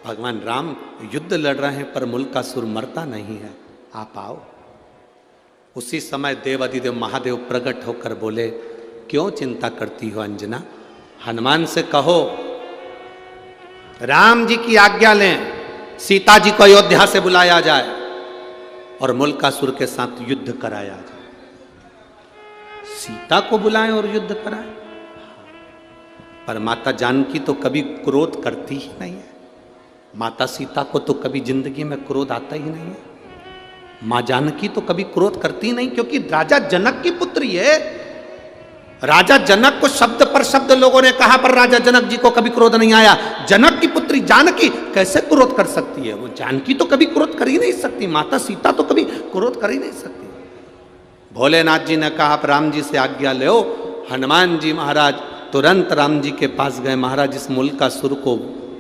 A: भगवान राम युद्ध लड़ रहे हैं पर मुल्कासुर मरता नहीं है, आप आओ। उसी समय देव अधिदेव महादेव प्रकट होकर बोले, क्यों चिंता करती हो अंजना? हनुमान से कहो राम जी की आज्ञा लें, सीता जी को अयोध्या से बुलाया जाए और मुल्कासुर के साथ युद्ध कराया जाए। सीता को बुलाएं और युद्ध कराएं। पर माता जानकी तो कभी क्रोध करती ही नहीं है। माता सीता को तो कभी जिंदगी में क्रोध आता ही नहीं है। मां जानकी तो कभी क्रोध करती नहीं, क्योंकि राजा जनक की पुत्री है। राजा जनक को शब्द पर शब्द लोगों ने कहा, पर राजा जनक जी को कभी क्रोध नहीं आया। जनक की पुत्री जानकी कैसे क्रोध कर सकती है? वो जानकी तो कभी क्रोध कर ही नहीं सकती, माता सीता तो कभी क्रोध कर ही नहीं सकती। भोलेनाथ जी ने कहा, आप राम जी से आज्ञा लो। हनुमान जी महाराज तुरंत राम जी के पास गए। महाराज, इस मुल्कासुर को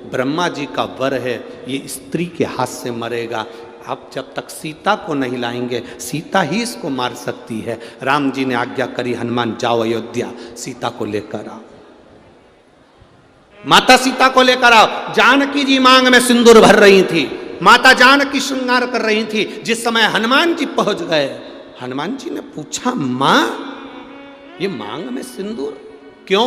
A: ब्रह्मा जी का वर है, ये स्त्री के हाथ से मरेगा। आप जब तक सीता को नहीं लाएंगे, सीता ही इसको मार सकती है। राम जी ने आज्ञा करी, हनुमान जाओ अयोध्या, सीता को लेकर आओ। माता सीता को लेकर आओ। जानकी जी मांग में सिंदूर भर रही थी, माता जानकी श्रृंगार कर रही थी। जिस समय हनुमान जी पहुंच गए, हनुमान जी ने पूछा, मां ये मांग में सिंदूर क्यों?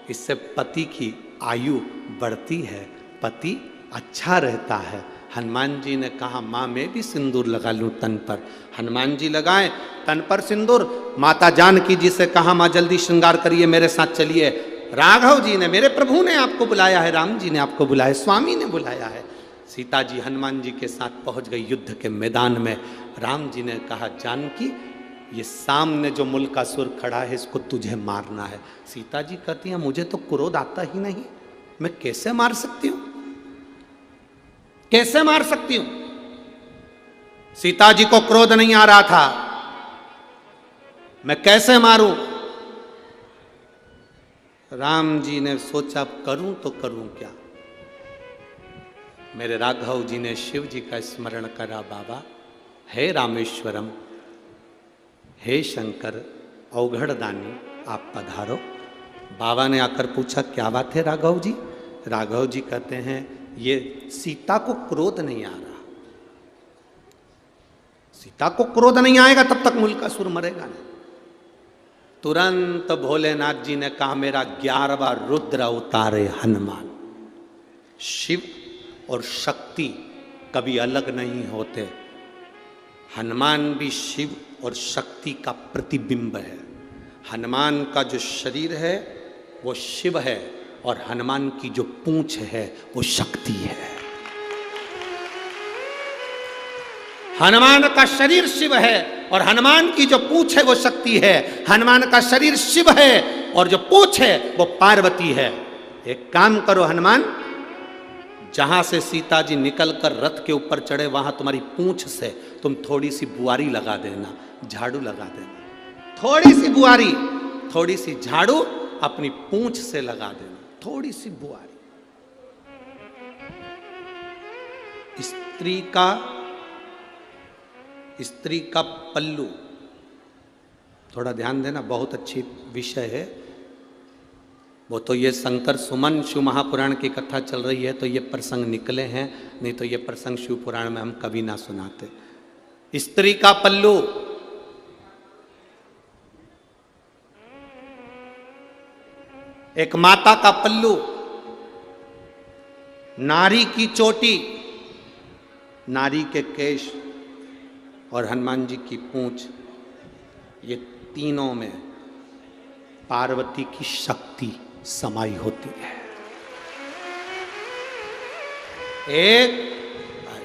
A: इससे पति की आयु बढ़ती है, पति अच्छा रहता है। हनुमान जी ने कहा, माँ मैं भी सिंदूर लगा लूँ तन पर। हनुमान जी लगाए तन पर सिंदूर। माता जानकी जी से कहा, माँ जल्दी श्रृंगार करिए, मेरे साथ चलिए। राघव जी ने, मेरे प्रभु ने आपको बुलाया है, राम जी ने आपको बुलाया, स्वामी ने बुलाया है। सीता जी हनुमान जी के साथ पहुंच गई युद्ध के मैदान में। राम जी ने कहा, जानकी ये सामने जो मुल्कासुर खड़ा है, इसको तुझे मारना है। सीता जी कहती हैं, मुझे तो क्रोध आता ही नहीं, मैं कैसे मार सकती हूँ, कैसे मार सकती हूं? सीता जी को क्रोध नहीं आ रहा था, मैं कैसे मारूं? राम जी ने सोचा, करूं तो करूं क्या? मेरे राघव जी ने शिव जी का स्मरण करा, बाबा हे रामेश्वरम, हे शंकर अवघड़दानी, आप पधारो। बाबा ने आकर पूछा, क्या बात है राघव जी? राघव जी कहते हैं, ये सीता को क्रोध नहीं आ रहा। सीता को क्रोध नहीं आएगा तब तक मुल्कासुर मरेगा नहीं। तुरंत भोलेनाथ जी ने कहा, मेरा 11वां रुद्र उतारे हनुमान। शिव और शक्ति कभी अलग नहीं होते। हनुमान भी शिव और शक्ति का प्रतिबिंब है। हनुमान का जो शरीर है वो शिव है और हनुमान की जो पूंछ है वो शक्ति है। हनुमान का शरीर शिव है और हनुमान की जो पूंछ है वो शक्ति है। हनुमान का शरीर शिव है और जो पूंछ है वो पार्वती है। एक काम करो हनुमान, जहां से सीता जी निकलकर रथ के ऊपर चढ़े वहां तुम्हारी पूंछ से तुम थोड़ी सी बुआरी लगा देना, झाड़ू लगा देना। थोड़ी सी बुआरी, थोड़ी सी झाड़ू अपनी पूंछ से लगा देना, थोड़ी सी बुआरी। स्त्री का पल्लू, थोड़ा ध्यान देना, बहुत अच्छी विषय है। वो तो ये शंकर सुमन शिव महापुराण की कथा चल रही है तो ये प्रसंग निकले हैं, नहीं तो ये प्रसंग शिव पुराण में हम कभी ना सुनाते। स्त्री का पल्लू, एक माता का पल्लू, नारी की चोटी, नारी के केश और हनुमान जी की पूंछ, ये तीनों में पार्वती की शक्ति समाई होती है। एक,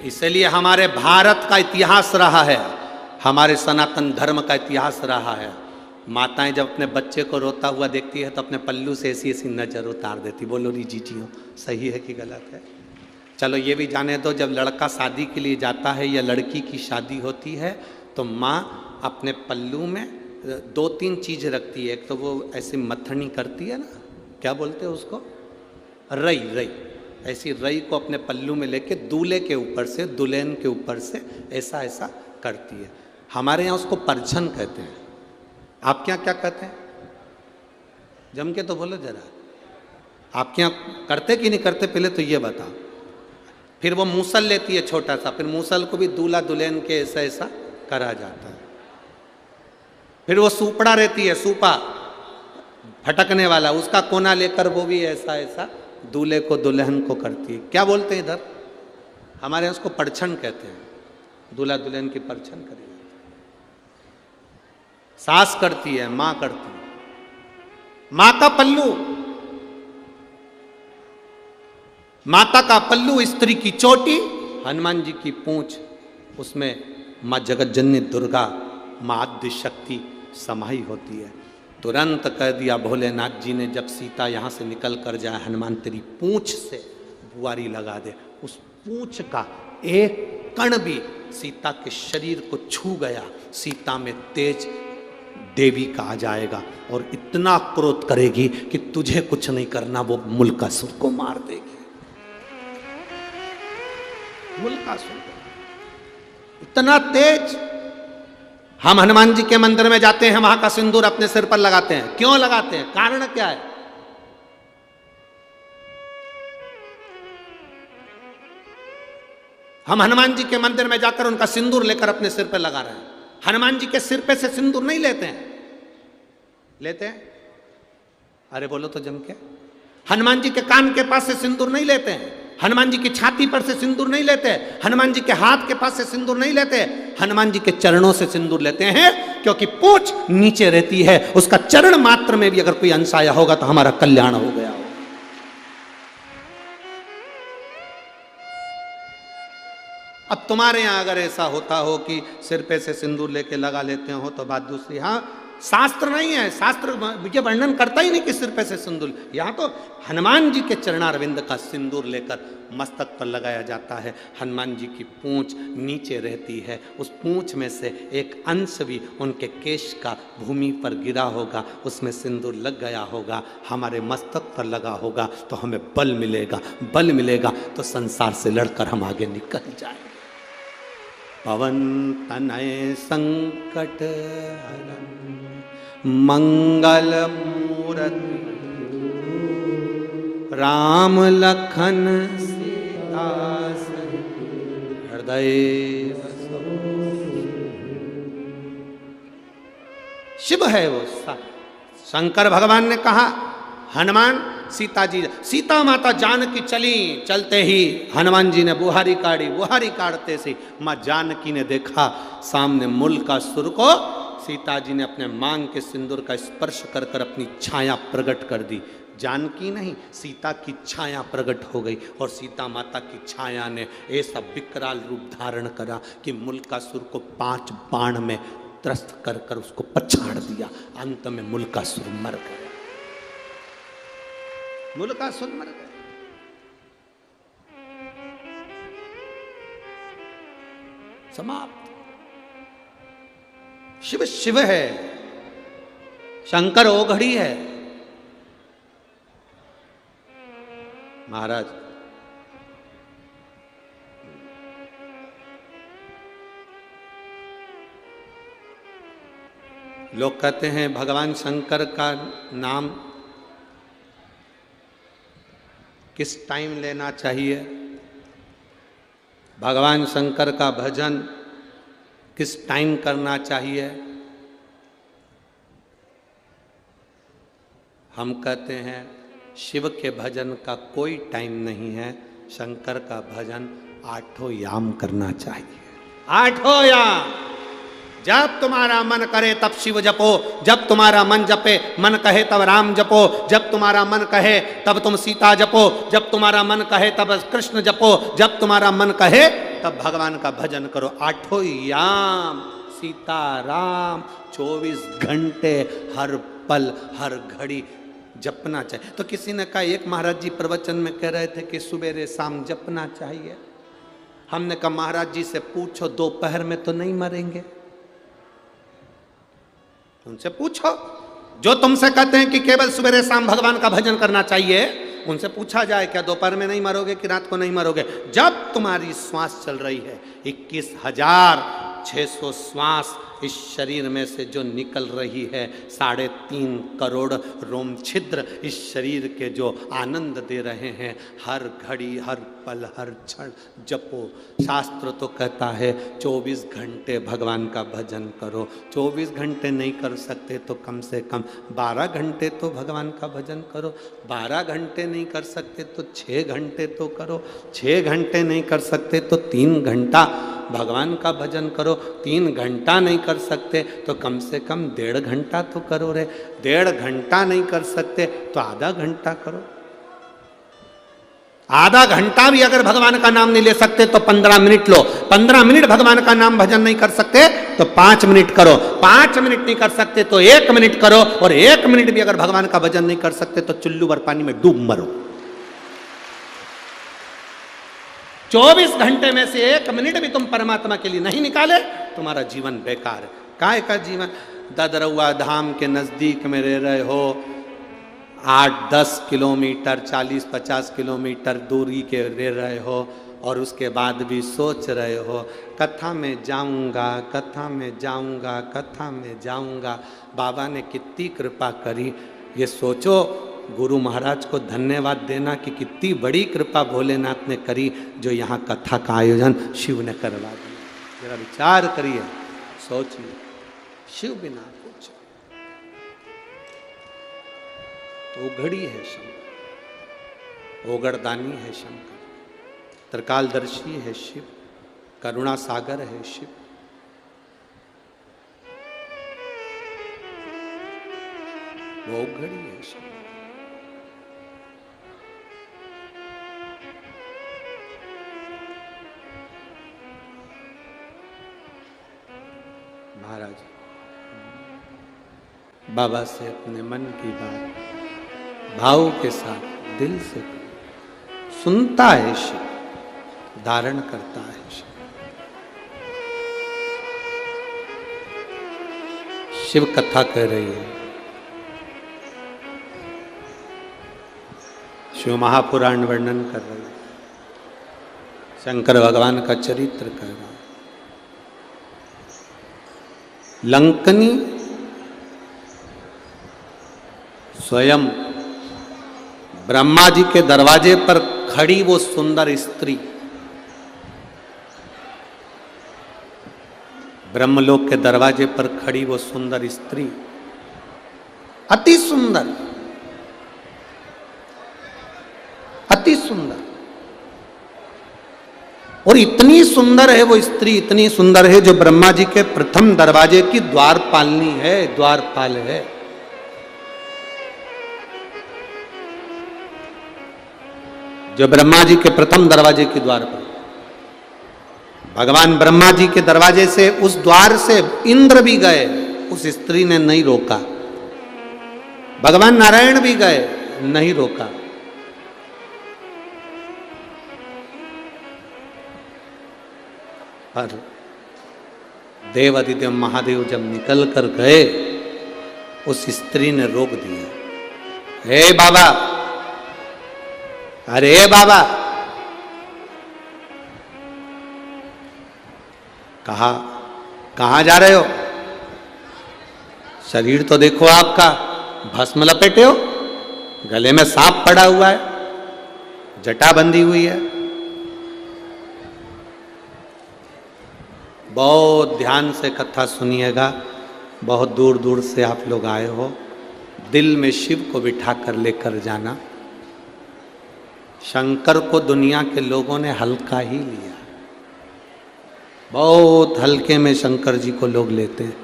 A: इसलिए हमारे भारत का इतिहास रहा है, हमारे सनातन धर्म का इतिहास रहा है, माताएं जब अपने बच्चे को रोता हुआ देखती है तो अपने पल्लू से ऐसी ऐसी नजर उतार देती। बोलो री जीजियो, सही है कि गलत है? चलो ये भी जाने दो, जब लड़का शादी के लिए जाता है या लड़की की शादी होती है तो माँ अपने पल्लू में 2-3 चीज रखती है। एक तो वो ऐसी मथनी करती है ना, क्या बोलते हैं उसको, रई, रई, ऐसी रई को अपने पल्लू में लेके दूल्हे के ऊपर से, दुल्हन के ऊपर से ऐसा ऐसा करती है। हमारे यहाँ उसको परछन कहते हैं, आपके यहाँ क्या कहते हैं? जम के तो बोलो जरा, आपके यहाँ करते कि नहीं करते पहले तो ये बताओ। फिर वो मूसल लेती है छोटा सा, फिर मूसल को भी दूल्हा दुल्हन के ऐसा ऐसा करा जाता है। फिर वो सूपड़ा रहती है, सूपा फटकने वाला, उसका कोना लेकर वो भी ऐसा ऐसा दूल्हे को दुल्हन को करती है। क्या बोलते हैं इधर? हमारे यहाँ उसको परछन कहते हैं, दूल्हा दुल्हन की परछन करी जाती है। सास करती है, माँ करती है। माँ का पल्लू, माता का पल्लू, स्त्री की चोटी, हनुमान जी की पूंछ, उसमें माँ जगत जननी दुर्गा, माँ आद्य शक्ति समाई होती है। तुरंत कह दिया भोलेनाथ जी ने, जब सीता यहाँ से निकल कर जाए, हनुमान तेरी पूंछ से बुआरी लगा दे। उस पूंछ का एक कण भी सीता के शरीर को छू गया, सीता में तेज देवी का आ जाएगा और इतना क्रोध करेगी कि तुझे कुछ नहीं करना, वो मुल्कासुर को मार देगी। मुल्कासुर इतना तेज। हम हनुमान जी के मंदिर में जाते हैं, वहां का सिंदूर अपने सिर पर लगाते हैं। क्यों लगाते हैं? कारण क्या है? हम हनुमान जी के मंदिर में जाकर उनका सिंदूर लेकर अपने सिर पर लगा रहे हैं। हनुमान जी के सिर पे से सिंदूर नहीं लेते हैं। लेते हैं? अरे बोलो तो जम के। हनुमान जी के कान के पास से सिंदूर नहीं लेते हैं। हनुमान जी की छाती पर से सिंदूर नहीं लेते, हनुमान जी के हाथ के पास से सिंदूर नहीं लेते, हनुमान जी के चरणों से सिंदूर लेते हैं, क्योंकि पूंछ नीचे रहती है, उसका चरण मात्र में भी अगर कोई अंश आया होगा तो हमारा कल्याण हो गया होगा। अब तुम्हारे यहां अगर ऐसा होता हो कि सिर पे से सिंदूर लेके लगा लेते हो तो बात दूसरी। हाँ, शास्त्र नहीं है, शास्त्र ये वर्णन करता ही नहीं कि सिर पे से सिंदूर। यहाँ तो हनुमान जी के चरणारविंद का सिंदूर लेकर मस्तक पर लगाया जाता है। हनुमान जी की पूंछ नीचे रहती है, उस पूंछ में से एक अंश भी उनके केश का भूमि पर गिरा होगा, उसमें सिंदूर लग गया होगा, हमारे मस्तक पर लगा होगा तो हमें बल मिलेगा, बल मिलेगा तो संसार से लड़कर हम आगे निकल जाएंगे। पवन तनय संकट हरन मंगल मूर्ति, राम लखन सीता हृदय बसो। शिव है वो। शंकर भगवान ने कहा हनुमान सीता जी, सीता माता जानकी चली, चलते ही हनुमान जी ने बुहारी काढ़ी, बुहारी काढ़ते से माँ जानकी ने देखा सामने मुल्कासुर को। सीता जी ने अपने मांग के सिंदूर का स्पर्श कर कर अपनी छाया प्रकट कर दी। जानकी नहीं, सीता की छाया प्रकट हो गई और सीता माता की छाया ने ऐसा विकराल रूप धारण करा कि मुल्कासुर को 5 बाण में त्रस्त कर कर उसको पछाड़ दिया। अंत में मुल्कासुर मर गया, मुल्कासुर मर गया। समाप्त। शिव शिव है, शंकर ओघड़ी है। महाराज लोग कहते हैं भगवान शंकर का नाम किस टाइम लेना चाहिए, भगवान शंकर का भजन किस टाइम करना चाहिए? हम कहते हैं शिव के भजन का कोई टाइम नहीं है, शंकर का भजन 8 याम करना चाहिए। 8 याम। जब तुम्हारा मन करे तब शिव जपो, जब तुम्हारा मन जपे, मन कहे तब राम जपो, जब तुम्हारा मन कहे तब तुम सीता जपो, जब तुम्हारा मन कहे तब कृष्ण जपो, जब तुम्हारा मन कहे तब भगवान का भजन करो। 8 याम सीता राम 24 घंटे हर पल हर घड़ी जपना चाहिए। तो किसी ने कहा, एक महाराज जी प्रवचन में कह रहे थे कि सुबेरे शाम जपना चाहिए। हमने कहा महाराज जी से पूछो, दोपहर में तो नहीं मरेंगे? उनसे पूछो जो तुमसे कहते हैं कि केवल सुबेरे शाम भगवान का भजन करना चाहिए, उनसे पूछा जाए क्या दोपहर में नहीं मरोगे कि रात को नहीं मरोगे? जब तुम्हारी श्वास चल रही है, 21,600 श्वास इस शरीर में से जो निकल रही है, 3.5 करोड़ रोम छिद्र इस शरीर के जो आनंद दे रहे हैं, हर घड़ी हर पल हर क्षण जपो। शास्त्र तो कहता है 24 घंटे भगवान का भजन करो। 24 घंटे नहीं कर सकते तो कम से कम 12 घंटे तो भगवान का भजन करो। 12 घंटे नहीं कर सकते तो 6 घंटे तो करो। 6 घंटे नहीं कर सकते तो 3 घंटा भगवान का भजन करो। 3 घंटा नहीं कर सकते तो कम से कम 1.5 घंटा तो करो रे। 1.5 घंटा नहीं कर सकते तो आधा घंटा करो। आधा घंटा भी अगर भगवान का नाम नहीं ले सकते तो 15 मिनट लो। 15 मिनट भगवान का नाम भजन नहीं कर सकते तो 5 मिनट करो। 5 मिनट नहीं कर सकते तो 1 मिनट करो। और 1 मिनट भी अगर भगवान का भजन नहीं कर सकते तो चुल्लू भर पानी में डूब मरो। 24 घंटे में से 1 मिनट भी तुम परमात्मा के लिए नहीं निकाले, तुम्हारा जीवन बेकार है। काय का जीवन? ददरौआ धाम के नजदीक में रह रहे हो, 8-10 किलोमीटर 40-50 किलोमीटर दूरी के रह रहे हो, और उसके बाद भी सोच रहे हो कथा में जाऊंगा, कथा में जाऊंगा, कथा में जाऊंगा। बाबा ने कितनी कृपा करी, ये सोचो। गुरु महाराज को धन्यवाद देना कि कितनी बड़ी कृपा भोलेनाथ ने करी, जो यहाँ कथा का आयोजन शिव ने करवा दिया। जरा विचार करिए, सोचिए, शिव बिना कुछ। ओघड़ी है शंकर, ओगड़दानी है शंकर, त्रिकालदर्शी है शिव, करुणा सागर है शिव। वो ओघड़ी है शंकर। महाराज बाबा से अपने मन की बात भाव के साथ दिल से सुनता है शिव, धारण करता है शिव। शिव कथा कह रही है, शिव महापुराण वर्णन कर रही है, शंकर भगवान का चरित्र कर रहा है। लंकनी स्वयं ब्रह्मा जी के दरवाजे पर खड़ी वो सुंदर स्त्री, ब्रह्मलोक के दरवाजे पर खड़ी वो सुंदर स्त्री, अति सुंदर, अति सुंदर। और इतनी सुंदर है वो स्त्री, इतनी सुंदर है जो ब्रह्मा जी के प्रथम दरवाजे की द्वारपालनी है, द्वारपाल है। जो ब्रह्मा जी के प्रथम दरवाजे की द्वारपाल, भगवान ब्रह्मा जी के दरवाजे से, उस द्वार से इंद्र भी गए, उस स्त्री ने नहीं रोका। भगवान नारायण भी गए, नहीं रोका। पर देवादिदेव महादेव जब निकल कर गए, उस स्त्री ने रोक दिया। हे बाबा, अरे बाबा, कहाँ जा रहे हो? शरीर तो देखो आपका, भस्म लपेटे हो, गले में सांप पड़ा हुआ है, जटा बंधी हुई है। बहुत ध्यान से कथा सुनिएगा। बहुत दूर दूर से आप लोग आए हो, दिल में शिव को बिठा कर लेकर जाना। शंकर को दुनिया के लोगों ने हल्का ही लिया, बहुत हल्के में शंकर जी को लोग लेते हैं।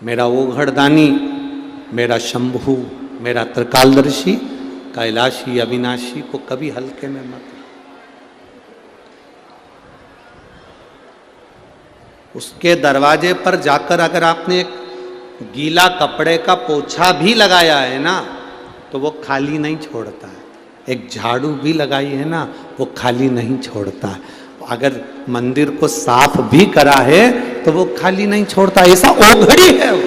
A: मेरा ओघड़दानी, मेरा शंभू, मेरा त्रिकालदर्शी, कैलाशी, अविनाशी को कभी हल्के में मत। उसके दरवाजे पर जाकर अगर आपने एक गीला कपड़े का पोछा भी लगाया है ना, तो वो खाली नहीं छोड़ता है। एक झाड़ू भी लगाई है ना, वो खाली नहीं छोड़ता है। अगर मंदिर को साफ भी करा है तो वो खाली नहीं छोड़ता, ऐसा ओघड़ी है वो।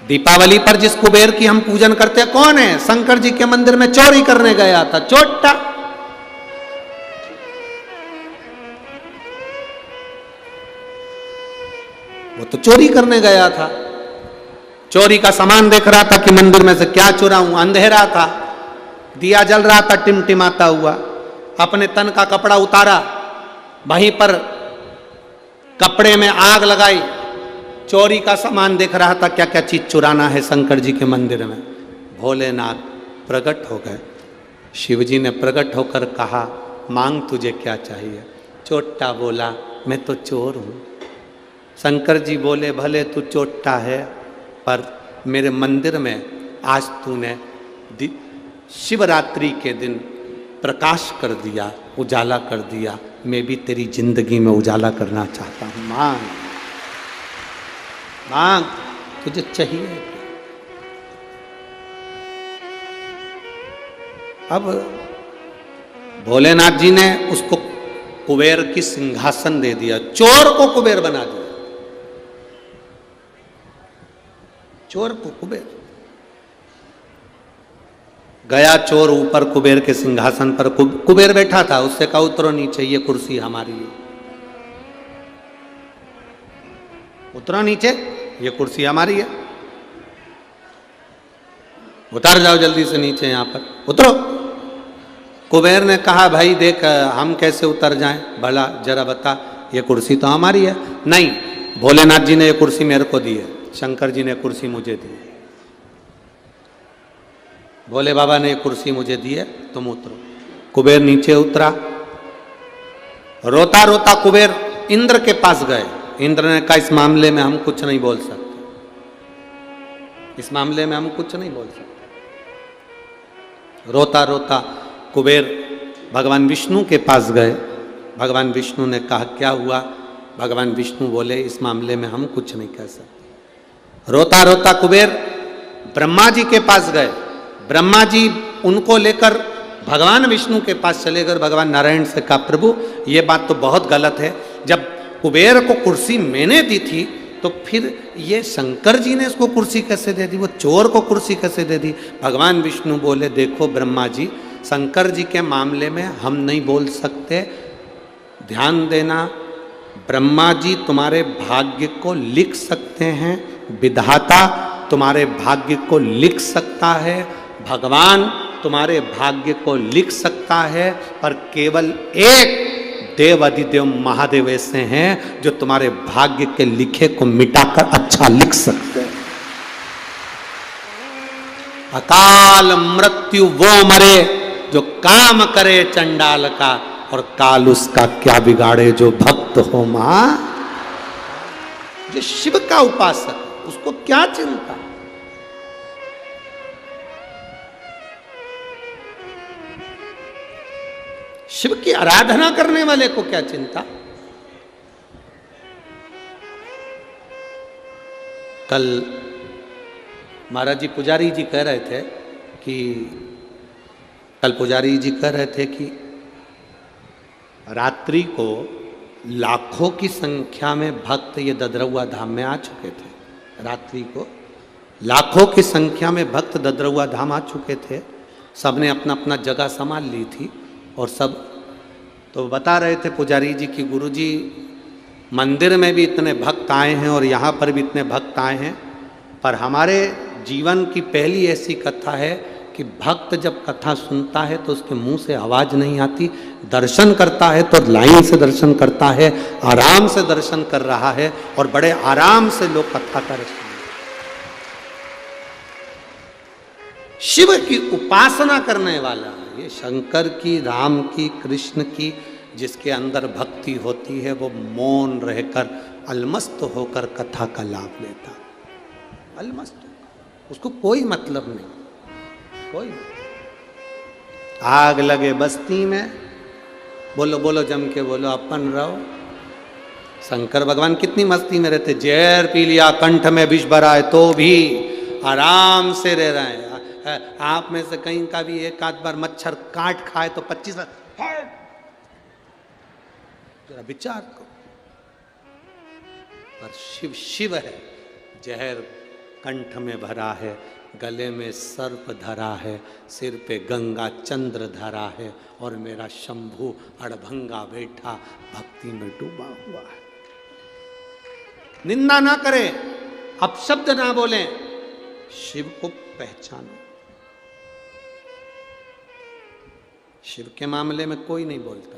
A: दीपावली पर जिस कुबेर की हम पूजन करते हैं, कौन है? शंकर जी के मंदिर में चोरी करने गया था, चोटा। वो तो चोरी करने गया था, चोरी का सामान देख रहा था कि मंदिर में से क्या चुराऊं। अंधेरा था, दिया जल रहा था टिमटिमाता हुआ। अपने तन का कपड़ा उतारा, वहीं पर कपड़े में आग लगाई, चोरी का सामान देख रहा था क्या क्या चीज चुराना है शंकर जी के मंदिर में। भोलेनाथ प्रकट हो गए। शिव जी ने प्रकट होकर कहा, मांग तुझे क्या चाहिए। चोट्टा बोला, मैं तो चोर हूं। शंकर जी बोले, भले तू चोट्टा है, पर मेरे मंदिर में आज तूने शिवरात्रि के दिन प्रकाश कर दिया, उजाला कर दिया। मैं भी तेरी जिंदगी में उजाला करना चाहता हूं। मांग मांग, तुझे चाहिए। अब भोलेनाथ जी ने उसको कुबेर की सिंहासन दे दिया, चोर को कुबेर बना दिया। चोर को कुबेर। गया चोर ऊपर कुबेर के सिंहासन पर, कुबेर बैठा था। उससे कहा, उतरो नीचे, ये कुर्सी हमारी है। उतरो नीचे, ये कुर्सी हमारी है। उतर जाओ जल्दी से नीचे, यहां पर उतरो। कुबेर ने कहा, भाई देख, हम कैसे उतर जाएं, भला जरा बता, ये कुर्सी तो हमारी है। नहीं, भोलेनाथ जी ने ये कुर्सी मेरे को दी है, शंकर जी ने कुर्सी मुझे दी है। भोले बाबा ने कुर्सी मुझे दी है, तुम उतरो। कुबेर नीचे उतरा। रोता रोता कुबेर इंद्र के पास गए। इंद्र ने कहा, इस मामले में हम कुछ नहीं बोल सकते, इस मामले में हम कुछ नहीं बोल सकते। रोता रोता कुबेर भगवान विष्णु के पास गए। भगवान विष्णु ने कहा, क्या हुआ? भगवान विष्णु बोले, इस मामले में हम कुछ नहीं कह सकते। रोता रोता कुबेर ब्रह्मा जी के पास गए। ब्रह्मा जी उनको लेकर भगवान विष्णु के पास चले गए। भगवान नारायण से कहा, प्रभु ये बात तो बहुत गलत है, जब कुबेर को कुर्सी मैंने दी थी तो फिर ये शंकर जी ने इसको कुर्सी कैसे दे दी, वो चोर को कुर्सी कैसे दे दी? भगवान विष्णु बोले, देखो ब्रह्मा जी, शंकर जी के मामले में हम नहीं बोल सकते, ध्यान देना। ब्रह्मा जी तुम्हारे भाग्य को लिख सकते हैं, विधाता तुम्हारे भाग्य को लिख सकता है, भगवान तुम्हारे भाग्य को लिख सकता है, पर केवल एक देव अधिदेव महादेव ऐसे हैं जो तुम्हारे भाग्य के लिखे को मिटाकर अच्छा लिख सकते हैं। अकाल मृत्यु वो मरे जो काम करे चंडाल का, और काल उसका क्या बिगाड़े जो भक्त हो। मां, जो शिव का उपासक, उसको क्या चिंता? शिव की आराधना करने वाले को क्या चिंता? कल महाराज जी पुजारी जी कह रहे थे कि रात्रि को लाखों की संख्या में भक्त ये ददरौआ धाम में आ चुके थे। रात्रि को लाखों की संख्या में भक्त ददरौआ धाम आ चुके थे। सबने अपना अपना जगह संभाल ली थी और सब तो बता रहे थे पुजारी जी कि गुरुजी, मंदिर में भी इतने भक्त आए हैं और यहाँ पर भी इतने भक्त आए हैं, पर हमारे जीवन की पहली ऐसी कथा है कि भक्त जब कथा सुनता है तो उसके मुंह से आवाज नहीं आती, दर्शन करता है तो लाइन से दर्शन करता है, आराम से दर्शन कर रहा है और बड़े आराम से लोग कथा कर रहे हैं। शिव की उपासना करने वाला, ये शंकर की, राम की, कृष्ण की जिसके अंदर भक्ति होती है, वो मौन रहकर अलमस्त होकर कथा का लाभ लेता, अलमस्त होकर, उसको कोई मतलब नहीं, कोई। आग लगे बस्ती में, बोलो बोलो जम के बोलो, अपन रहो। शंकर भगवान कितनी मस्ती में रहते, जहर पी लिया, कंठ में विष भरा है तो भी आराम से रह रहे हैं। आप में से कहीं का भी एक आध बार मच्छर काट खाए तो 25 बार, जरा विचार करो। पर शिव शिव है, जहर कंठ में भरा है, गले में सर्प धरा है, सिर पे गंगा चंद्र धरा है और मेरा शंभु अड़भंगा बैठा भक्ति में डूबा हुआ है। निंदा ना करें, अपशब्द ना बोलें, शिव को पहचानो। शिव के मामले में कोई नहीं बोलता,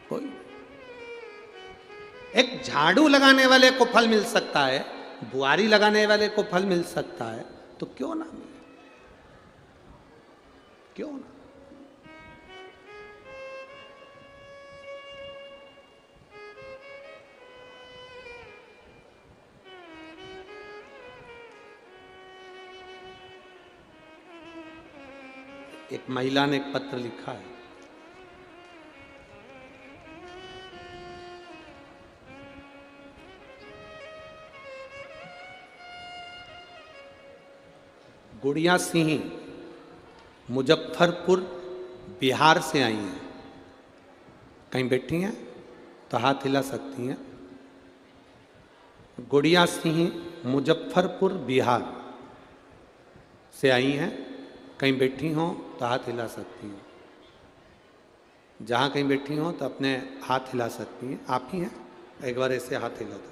A: कोई। एक झाड़ू लगाने वाले को फल मिल सकता है, बुआरी लगाने वाले को फल मिल सकता है, तो क्यों ना मिले, क्यों ना। एक महिला ने एक पत्र लिखा है, गुड़िया सिंह मुजफ्फरपुर बिहार से आई हैं, कहीं बैठी हैं तो हाथ हिला सकती हैं। गुड़िया सिंह मुजफ्फरपुर बिहार से आई हैं, कहीं बैठी हों तो हाथ हिला सकती हैं। जहाँ कहीं बैठी हों तो अपने हाथ हिला सकती हैं। आप ही हैं, एक बार ऐसे हाथ हिला दो।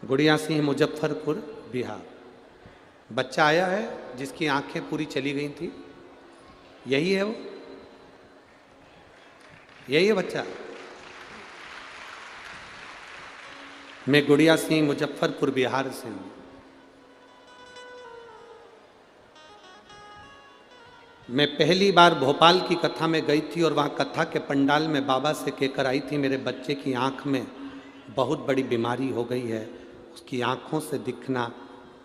A: गुड़िया सिंह मुजफ्फरपुर बिहार। बच्चा आया है जिसकी आंखें पूरी चली गई थी, यही है वो, यही है बच्चा। मैं गुड़िया सिंह मुजफ्फरपुर बिहार से हूं। मैं पहली बार भोपाल की कथा में गई थी और वहाँ कथा के पंडाल में बाबा से कहकर आई थी, मेरे बच्चे की आँख में बहुत बड़ी बीमारी हो गई है, उसकी आँखों से दिखना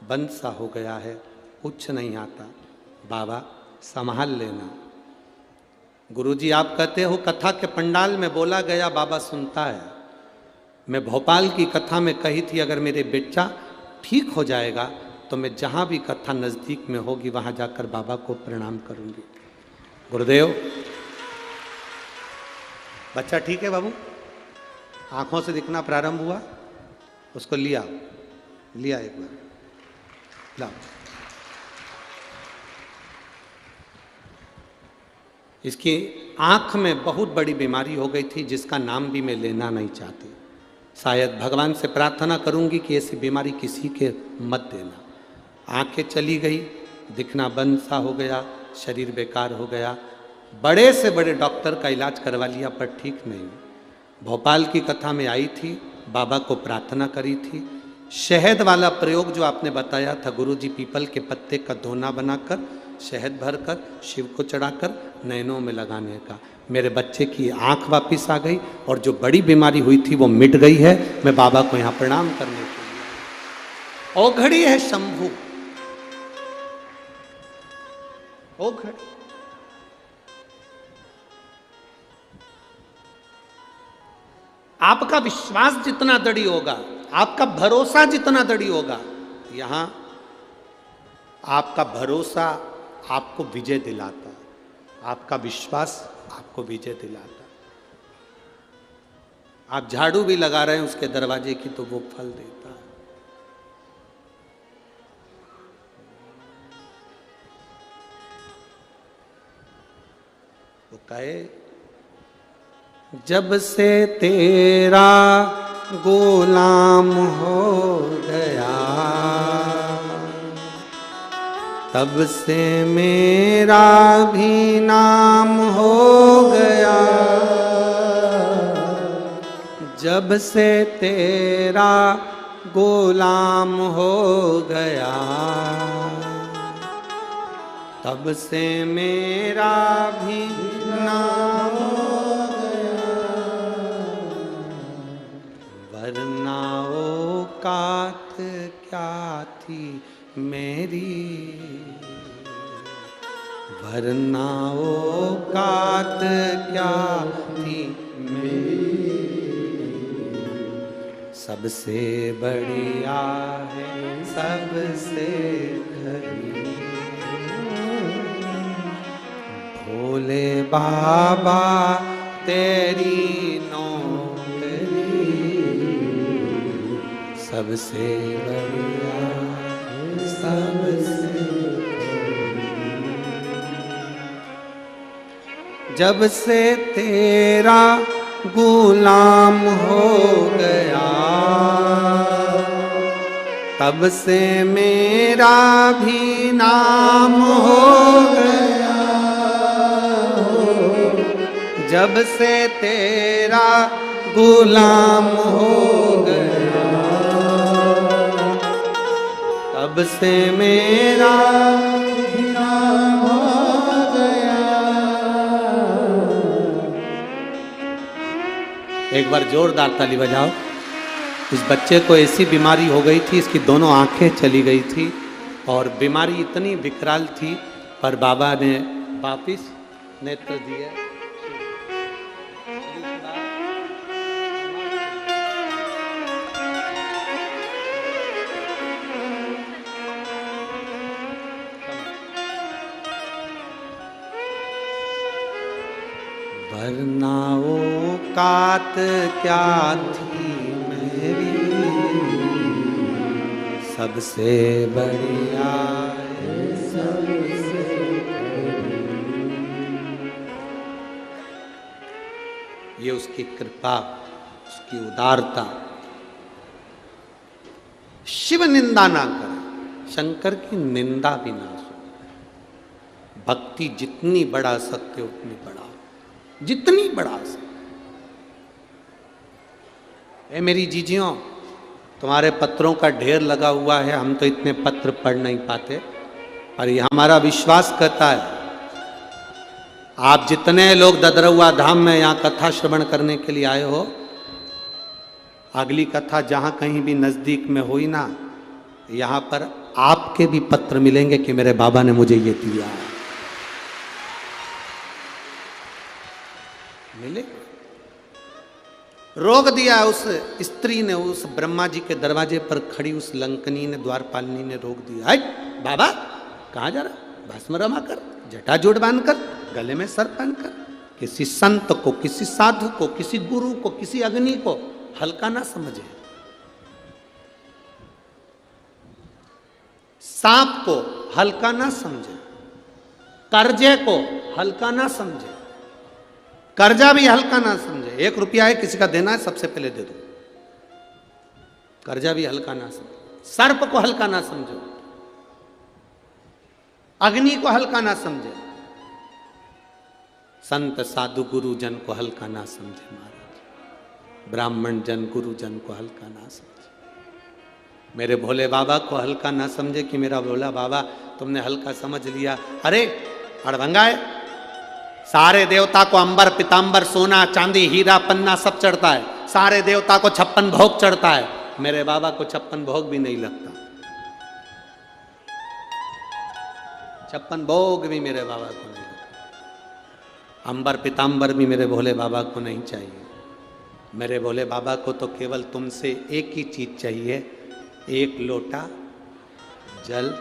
A: बंद सा हो गया है, कुछ नहीं आता, बाबा संभाल लेना। गुरुजी आप कहते हो कथा के पंडाल में बोला गया बाबा सुनता है। मैं भोपाल की कथा में कही थी अगर मेरे बेटा ठीक हो जाएगा तो मैं जहाँ भी कथा नज़दीक में होगी वहाँ जाकर बाबा को प्रणाम करूँगी। गुरुदेव बच्चा ठीक है बाबू, आँखों से दिखना प्रारंभ हुआ, उसको लिया एक बार ला। इसकी आँख में बहुत बड़ी बीमारी हो गई थी जिसका नाम भी मैं लेना नहीं चाहती। शायद भगवान से प्रार्थना करूंगी कि ऐसी बीमारी किसी के मत देना। आंखें चली गई, दिखना बंद सा हो गया, शरीर बेकार हो गया, बड़े से बड़े डॉक्टर का इलाज करवा लिया पर ठीक नहीं। भोपाल की कथा में आई थी, बाबा को प्रार्थना करी थी। शहद वाला प्रयोग जो आपने बताया था गुरुजी, पीपल के पत्ते का दोना बनाकर शहद भरकर शिव को चढ़ाकर नैनों में लगाने का, मेरे बच्चे की आंख वापिस आ गई और जो बड़ी बीमारी हुई थी वो मिट गई है। मैं बाबा को यहाँ प्रणाम करने के लिए। ओघड़ी है शंभू, ओघड़ी। आपका विश्वास जितना दृढ़ होगा, आपका भरोसा जितना दृढ़ होगा, यहां आपका भरोसा आपको विजय दिलाता, आपका विश्वास आपको विजय दिलाता। आप झाड़ू भी लगा रहे हैं उसके दरवाजे की तो वो फल देता है। वो कहे जब से तेरा गुलाम हो गया, तब से मेरा भी नाम हो गया, जब से तेरा गुलाम हो गया, तब से मेरा भी नाम हो गया। वरना औकात क्या थी मेरी, वरना औकात क्या थी मेरी, सबसे बढ़िया है सबसे खरी, भोले बाबा तेरी नौकरी, सबसे बढ़िया सबसे खरी। जब से तेरा गुलाम हो गया, तब से मेरा भी नाम हो गया, जब से तेरा गुलाम हो गया, तब से मेरा भी नाम हो गया। एक बार जोरदार ताली बजाओ। इस बच्चे को ऐसी बीमारी हो गई थी, इसकी दोनों आंखें चली गई थी और बीमारी इतनी विकराल थी, पर बाबा ने वापिस नेत्र दिए। वरना औकात क्या थी मेरी, सबसे बढ़िया है सबसे बढ़िया। ये उसकी कृपा, उसकी उदारता। शिव निंदा ना करें, शंकर की निंदा भी ना सुने। भक्ति जितनी बढ़ा सकते उतनी बढ़ा, जितनी बढ़ा सकते। ए मेरी जीजियों, तुम्हारे पत्रों का ढेर लगा हुआ है, हम तो इतने पत्र पढ़ नहीं पाते, पर ये हमारा विश्वास करता है आप जितने लोग ददरौआ धाम में यहाँ कथा श्रवण करने के लिए आए हो, अगली कथा जहाँ कहीं भी नज़दीक में हुई ना, यहाँ पर आपके भी पत्र मिलेंगे कि मेरे बाबा ने मुझे ये दिया, मिले। रोक दिया उस स्त्री ने, उस ब्रह्मा जी के दरवाजे पर खड़ी उस लंकनी ने, द्वारपालिनी ने रोक दिया। हट बाबा, कहाँ जा रहा? भस्म रमा कर, जटाजूट बांध कर, गले में सर पहन कर। किसी संत को, किसी साधु को, किसी गुरु को, किसी अग्नि को हल्का ना समझे। सांप को हल्का ना समझे, कर्जे को हल्का ना समझे, कर्जा भी हल्का ना समझे। 1 रुपया है, किसी का देना है, सबसे पहले दे दो, कर्जा भी हल्का ना समझो। सर्प को हल्का ना समझो, अग्नि को हल्का ना समझे, संत साधु गुरु जन को हल्का ना समझे महाराज, ब्राह्मण जन गुरु जन को हल्का ना समझे, मेरे भोले बाबा को हल्का ना समझे कि मेरा भोला बाबा तुमने हल्का समझ लिया। अरे अड़भंगा है, सारे देवता को अंबर पीतांबर सोना चांदी हीरा पन्ना सब चढ़ता है, सारे देवता को 56 भोग चढ़ता है, मेरे बाबा को 56 भोग भी नहीं लगता, 56 भोग भी मेरे बाबा को नहीं लगता, अंबर पीतांबर भी मेरे भोले बाबा को नहीं चाहिए। मेरे भोले बाबा को तो केवल तुमसे एक ही चीज चाहिए, 1 लोटा जल,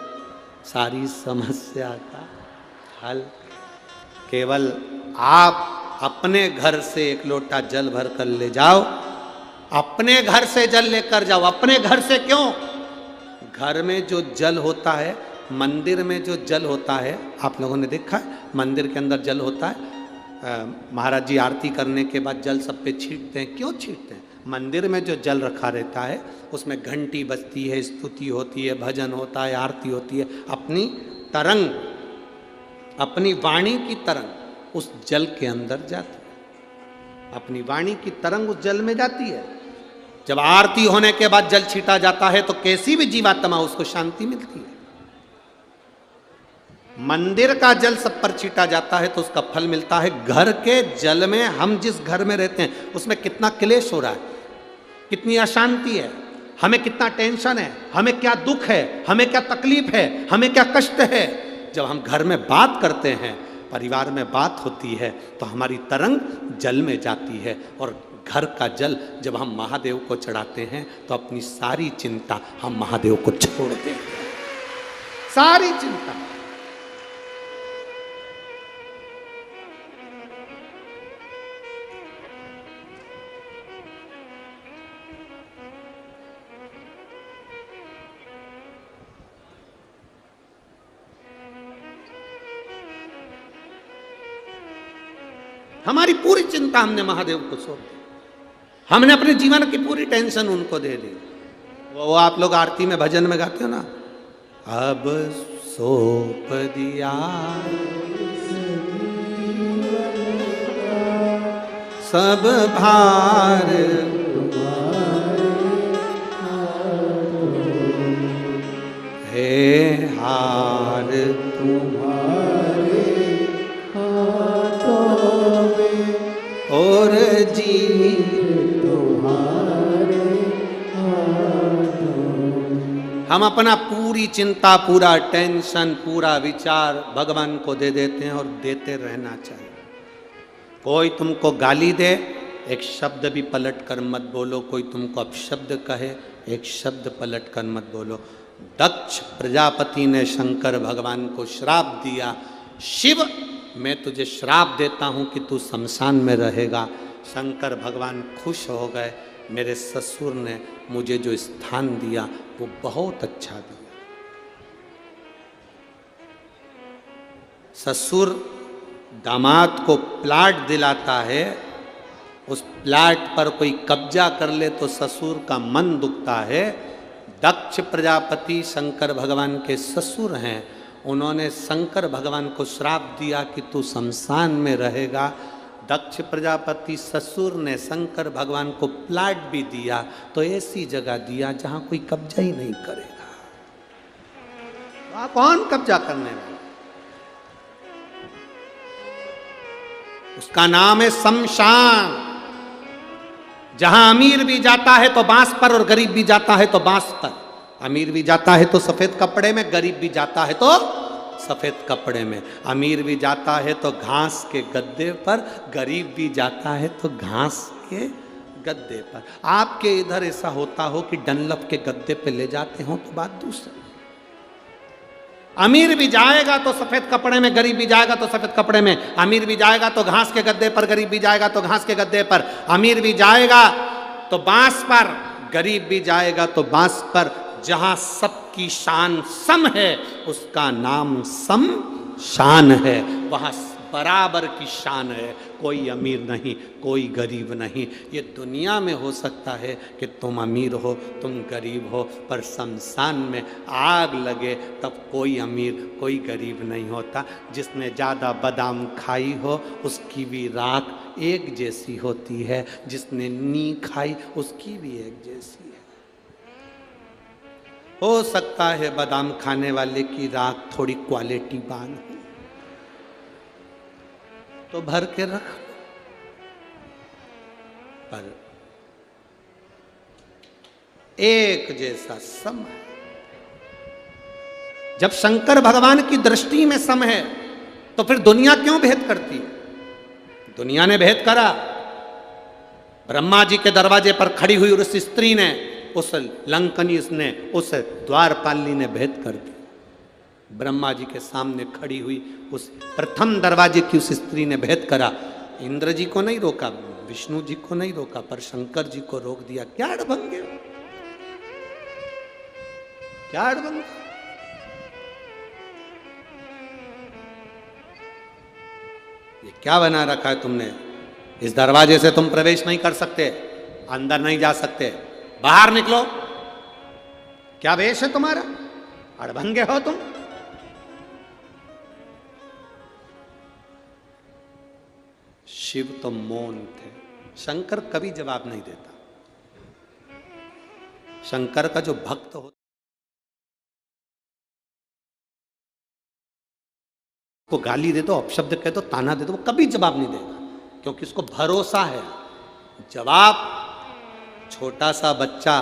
A: सारी समस्या का हल। केवल आप अपने घर से 1 लोटा जल भर कर ले जाओ, अपने घर से जल लेकर जाओ। अपने घर से क्यों? घर में जो जल होता है, मंदिर में जो जल होता है, आप लोगों ने देखा है मंदिर के अंदर जल होता है, महाराज जी आरती करने के बाद जल सब पे छींटते हैं। क्यों छींटते हैं? मंदिर में जो जल रखा रहता है उसमें घंटी बजती है, स्तुति होती है, भजन होता है, आरती होती है, अपनी तरंग, अपनी वाणी की तरंग उस जल के अंदर जाती है। अपनी वाणी की तरंग उस जल में जाती है। जब आरती होने के बाद जल छीटा जाता है तो कैसी भी जीवात्मा उसको शांति मिलती है। मंदिर का जल सब पर छीटा जाता है तो उसका फल मिलता है। घर के जल में, हम जिस घर में रहते हैं उसमें कितना क्लेश हो रहा है, कितनी अशांति है, हमें कितना टेंशन है, हमें क्या दुख है, हमें क्या तकलीफ है, हमें क्या कष्ट है। जब हम घर में बात करते हैं, परिवार में बात होती है तो हमारी तरंग जल में जाती है। और घर का जल जब हम महादेव को चढ़ाते हैं तो अपनी सारी चिंता हम महादेव को छोड़ देते हैं, सारी चिंता। हमारी पूरी चिंता हमने महादेव को सौंप दी, हमने अपने जीवन की पूरी टेंशन उनको दे दी। वो आप लोग आरती में भजन में गाते हो ना, अब सौंप दिया सब भार, हे हार तुम्हारे और जी तुम्हारे हम अपना पूरी चिंता, पूरा टेंशन, पूरा विचार भगवान को दे देते हैं और देते रहना चाहिए। कोई तुमको गाली दे, एक शब्द भी पलट कर मत बोलो। कोई तुमको अपशब्द कहे, एक शब्द पलट कर मत बोलो। दक्ष प्रजापति ने शंकर भगवान को श्राप दिया, शिव मैं तुझे श्राप देता हूं कि तू शमशान में रहेगा। शंकर भगवान खुश हो गए, मेरे ससुर ने मुझे जो स्थान दिया वो बहुत अच्छा दिया। ससुर दामाद को प्लाट दिलाता है, उस प्लाट पर कोई कब्जा कर ले तो ससुर का मन दुखता है। दक्ष प्रजापति शंकर भगवान के ससुर हैं, उन्होंने शंकर भगवान को श्राप दिया कि तू शमशान में रहेगा। दक्ष प्रजापति ससुर ने शंकर भगवान को प्लाट भी दिया तो ऐसी जगह दिया जहां कोई कब्जा ही नहीं करेगा। वहां कौन कब्जा करने वाला? उसका नाम है शमशान। जहां अमीर भी जाता है तो बांस पर और गरीब भी जाता है तो बांस पर। अमीर भी जाता है तो सफेद कपड़े में, गरीब भी जाता है तो सफेद कपड़े में। अमीर भी जाता है तो घास के गद्दे पर, गरीब भी जाता है तो घास के गद्दे पर। आपके इधर ऐसा होता हो कि डनलप के गद्दे पे ले जाते हो तो बात दूसरी। अमीर भी जाएगा तो सफेद कपड़े में, गरीब भी जाएगा तो सफेद कपड़े में। अमीर भी जाएगा तो घास के गद्दे पर, गरीब भी जाएगा तो घास के गद्दे पर। अमीर भी जाएगा तो बांस पर, गरीब भी जाएगा तो बांस पर। जहां सबकी शान सम है उसका नाम सम शान है, वहां बराबर की शान है। कोई अमीर नहीं, कोई गरीब नहीं। ये दुनिया में हो सकता है कि तुम अमीर हो, तुम गरीब हो, पर शमशान में आग लगे तब कोई अमीर कोई गरीब नहीं होता। जिसने ज़्यादा बादाम खाई हो उसकी भी राख एक जैसी होती है, जिसने नी खाई उसकी भी एक जैसी है। हो सकता है बादाम खाने वाले की राख थोड़ी क्वालिटी बान हो तो भर के रख लो, पर एक जैसा सम है। जब शंकर भगवान की दृष्टि में सम है तो फिर दुनिया क्यों भेद करती है? दुनिया ने भेद करा। ब्रह्मा जी के दरवाजे पर खड़ी हुई उस स्त्री ने, उस लंकनी ने, उस द्वारपालिनी ने भेद कर दी। ब्रह्मा जी के सामने खड़ी हुई उस प्रथम दरवाजे की उस स्त्री ने भेद करा। इंद्र जी को नहीं रोका, विष्णु जी को नहीं रोका, पर शंकर जी को रोक दिया। क्या अड़भंगे, क्या अड़भंगे। ये क्या बना रखा है तुमने? इस दरवाजे से तुम प्रवेश नहीं कर सकते, अंदर नहीं जा सकते, बाहर निकलो। क्या वेश है तुम्हारा? अड़भंगे हो तुम। शिव तो मौन थे। शंकर कभी जवाब नहीं देता। शंकर का जो भक्त होता को गाली दे दो, अपशब्द कह दो, ताना दे दो, वो कभी जवाब नहीं देगा, क्योंकि उसको भरोसा है। जवाब, छोटा सा बच्चा,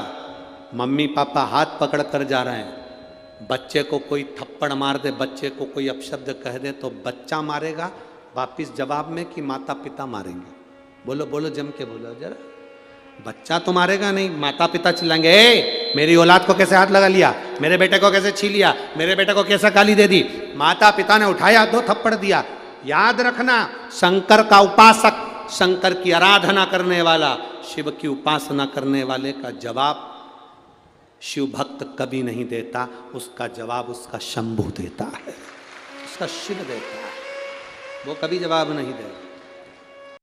A: मम्मी पापा हाथ पकड़ कर जा रहे हैं, बच्चे को कोई थप्पड़ मार दे, बच्चे को कोई अपशब्द कह दे, तो बच्चा मारेगा वापिस जवाब में कि माता पिता मारेंगे? बोलो बोलो, जम के बोलो जरा। बच्चा तो मारेगा नहीं, माता पिता चिल्लाएंगे, ए मेरी औलाद को कैसे हाथ लगा लिया, मेरे बेटे को कैसे छीन लिया, मेरे बेटे को कैसे गाली दे दी। माता पिता ने उठाया, 2 थप्पड़ दिया। याद रखना, शंकर का उपासक, शंकर की आराधना करने वाला, शिव की उपासना करने वाले का जवाब शिव भक्त कभी नहीं देता। उसका जवाब उसका शंभु देता है, उसका शिव देता है, वो कभी जवाब नहीं देता।